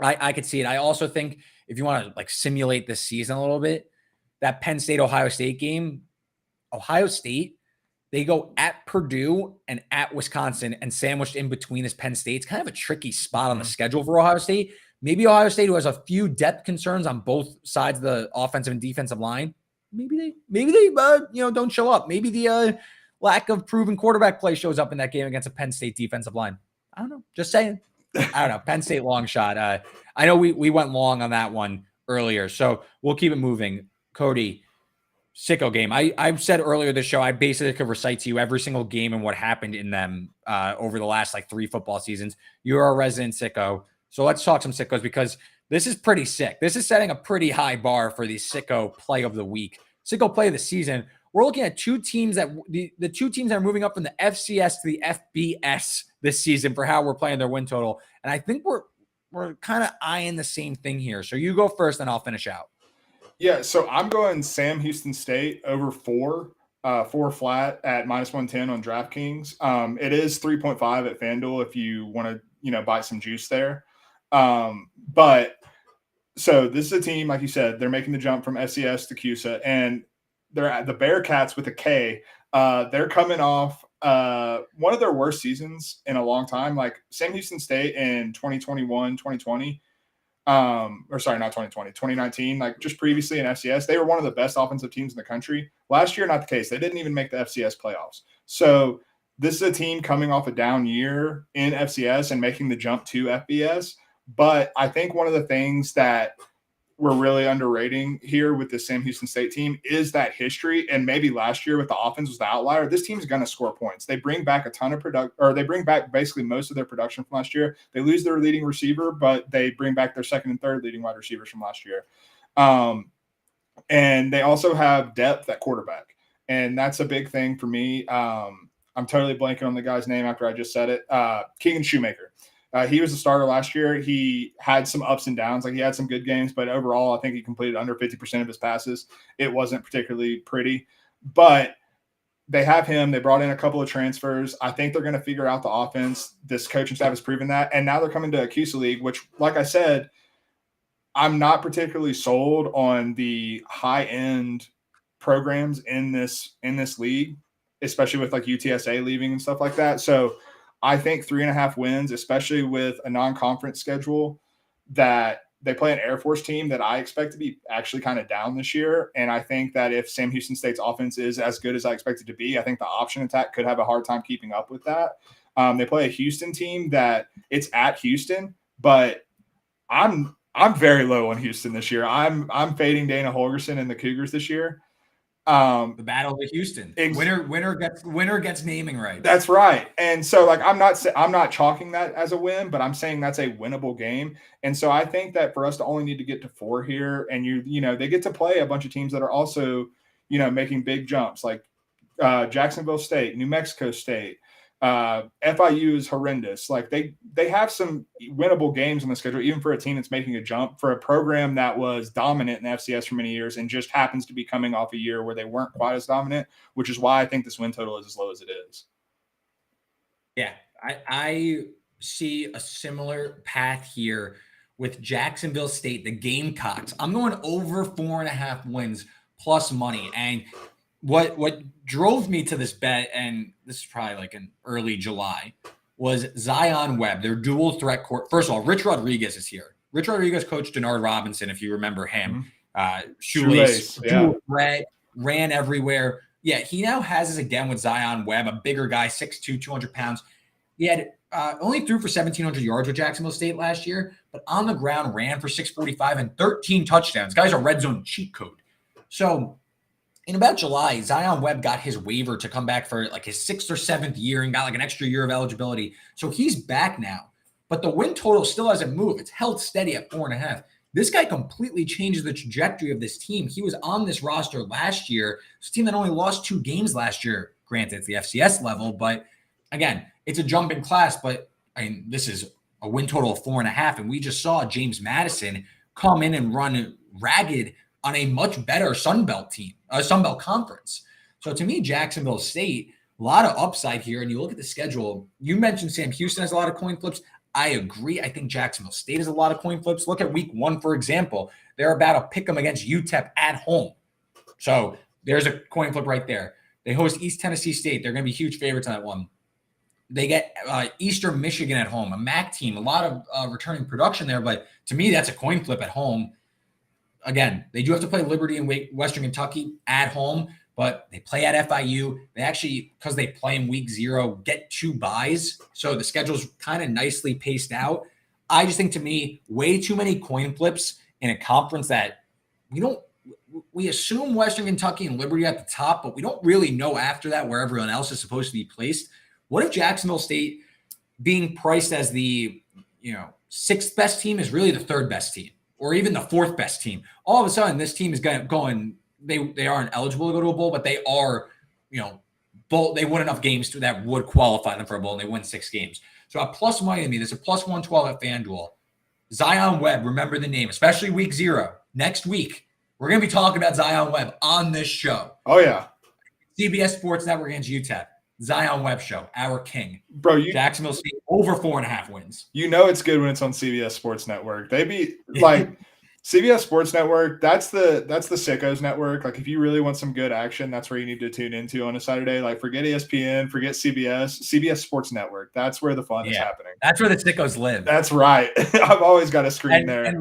I could see it. I also think if you want to like simulate this season a little bit, that Penn State Ohio State game, Ohio State, they go at Purdue and at Wisconsin, and sandwiched in between is Penn State. It's kind of a tricky spot on the schedule for Ohio State. Maybe Ohio State, who has a few depth concerns on both sides of the offensive and defensive line, maybe they don't show up. Maybe the lack of proven quarterback play shows up in that game against a Penn State defensive line. I don't know. Just saying. I don't know. Penn State long shot. I know we went long on that one earlier, so we'll keep it moving. Cody, Sicko game. I've said earlier this show, I basically could recite to you every single game and what happened in them over the last like 3 football seasons. You're a resident Sicko. So let's talk some Sickos, because this is pretty sick. This is setting a pretty high bar for the Sicko play of the week. Sicko play of the season. We're looking at two teams that the two teams that are moving up from the FCS to the FBS this season for how we're playing their win total. And I think we're kind of eyeing the same thing here. So you go first, and I'll finish out. Yeah, so I'm going Sam Houston State over 4 flat at -110 on DraftKings. It is 3.5 at FanDuel if you want to, buy some juice there. But so this is a team, like you said, they're making the jump from FCS to CUSA, and they're at the Bearcats with a K. They're coming off one of their worst seasons in a long time. Like Sam Houston State in 2021, 2020. Or sorry, not 2020, 2019, like just previously in FCS, they were one of the best offensive teams in the country. Last year, not the case. They didn't even make the FCS playoffs. So this is a team coming off a down year in FCS and making the jump to FBS. But I think one of the things that we're really underrating here with the Sam Houston State team is that history. And maybe last year with the offense was the outlier. This team's going to score points. They bring back a ton of they bring back basically most of their production from last year. They lose their leading receiver, but they bring back their second and third leading wide receivers from last year. And they also have depth at quarterback. And that's a big thing for me. I'm totally blanking on the guy's name after I just said it. Keegan Shoemaker. He was a starter last year. He had some ups and downs. Like he had some good games, but overall, I think he completed under 50% of his passes. It wasn't particularly pretty, but they have him. They brought in a couple of transfers. I think they're going to figure out the offense. This coaching staff has proven that. And now they're coming to a CUSA League, which, like I said, I'm not particularly sold on the high-end programs in this league, especially with like UTSA leaving and stuff like that. So I think 3.5 wins, especially with a non-conference schedule, that they play an Air Force team that I expect to be actually kind of down this year. And I think that if Sam Houston State's offense is as good as I expect it to be, I think the option attack could have a hard time keeping up with that. They play a Houston team that it's at Houston, but I'm very low on Houston this year. I'm fading Dana Holgorsen and the Cougars this year. The Battle of Houston. Winner gets naming right. That's right. And so like I'm not chalking that as a win, but I'm saying that's a winnable game. And so I think that for us to only need to get to 4 here, and they get to play a bunch of teams that are also, making big jumps, like Jacksonville State, New Mexico State. FIU is horrendous. Like they have some winnable games on the schedule, even for a team that's making a jump, for a program that was dominant in the FCS for many years and just happens to be coming off a year where they weren't quite as dominant, which is why I think this win total is as low as it is. Yeah, I see a similar path here with Jacksonville State, the Gamecocks. I'm going over 4.5 wins plus money. And what drove me to this bet, and this is probably like in early July, was Zion Webb, their dual threat court. First of all, Rich Rodriguez is here. Rich Rodriguez coached Denard Robinson, if you remember him. Shoelace, dual threat, ran everywhere. Yeah, he now has this again with Zion Webb, a bigger guy, 6'2", 200 pounds. He had only threw for 1,700 yards with Jacksonville State last year, but on the ground ran for 645 and 13 touchdowns. Guy's a red zone cheat code. So in about July, Zion Webb got his waiver to come back for like his 6th or 7th year and got like an extra year of eligibility. So he's back now. But the win total still hasn't moved. It's held steady at 4.5. This guy completely changes the trajectory of this team. He was on this roster last year. It's a team that only lost 2 games last year. Granted, it's the FCS level, but again, it's a jump in class. But I mean, this is a win total of 4.5. And we just saw James Madison come in and run ragged on a much better Sunbelt team, Sunbelt conference. So to me, Jacksonville State, a lot of upside here. And you look at the schedule. You mentioned Sam Houston has a lot of coin flips. I agree. I think Jacksonville State has a lot of coin flips. Look at week 1, for example. They're about to pick them against UTEP at home. So there's a coin flip right there. They host East Tennessee State. They're going to be huge favorites on that one. They get Eastern Michigan at home, a MAC team, a lot of returning production there. But to me, that's a coin flip at home. Again, they do have to play Liberty and Western Kentucky at home, but they play at FIU. They actually, because they play in week 0, get 2 byes. So the schedule's kind of nicely paced out. I just think, to me, way too many coin flips in a conference that we assume Western Kentucky and Liberty at the top, but we don't really know after that where everyone else is supposed to be placed. What if Jacksonville State, being priced as the 6th best team, is really the 3rd best team, or even the 4th best team? All of a sudden, this team is going. They aren't eligible to go to a bowl, but they are, bowl. They win enough games that would qualify them for a bowl, and they win 6 games. So at plus Miami, there's a plus 112 at FanDuel. Zion Webb, remember the name, especially week 0. Next week, we're going to be talking about Zion Webb on this show. Oh, yeah. CBS Sports Network against UTEP. Zion Webb show, our king. Bro, Jacksonville State over 4.5 wins. You know it's good when it's on CBS Sports Network. They be like CBS Sports Network, that's the Sickos network. Like, if you really want some good action, that's where you need to tune into on a Saturday. Like, forget ESPN, forget CBS Sports Network. That's where the fun is happening. That's where the Sickos live. That's right. I've always got a screen there. And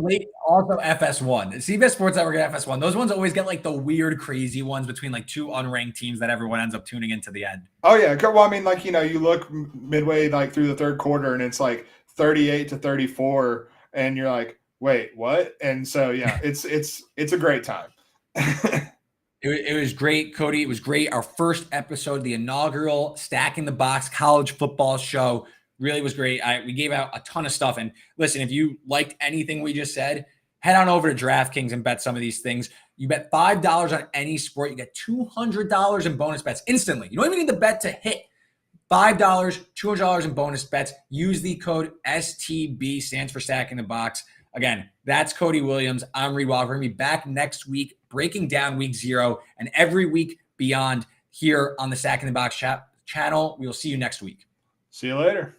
also FS1. CBS Sports Network and FS1. Those ones always get like the weird, crazy ones between like 2 unranked teams that everyone ends up tuning into the end. Oh, yeah. Well, I mean, like, you look midway like through the 3rd quarter and it's like 38-34 and you're like, wait, what? And so, yeah, it's a great time. It was great, Cody. It was great. Our first episode, the inaugural Stacking the Box college football show, really was great. We gave out a ton of stuff. And listen, if you liked anything we just said, head on over to DraftKings and bet some of these things. You bet $5 on any sport, you get $200 in bonus bets instantly. You don't even need the bet to hit. $5, $200 in bonus bets. Use the code STB, stands for Stacking the Box. Again, that's Cody Williams. I'm Reed Wallach. We're going to be back next week, breaking down week 0 and every week beyond here on the Stacking the Box channel. We will see you next week. See you later.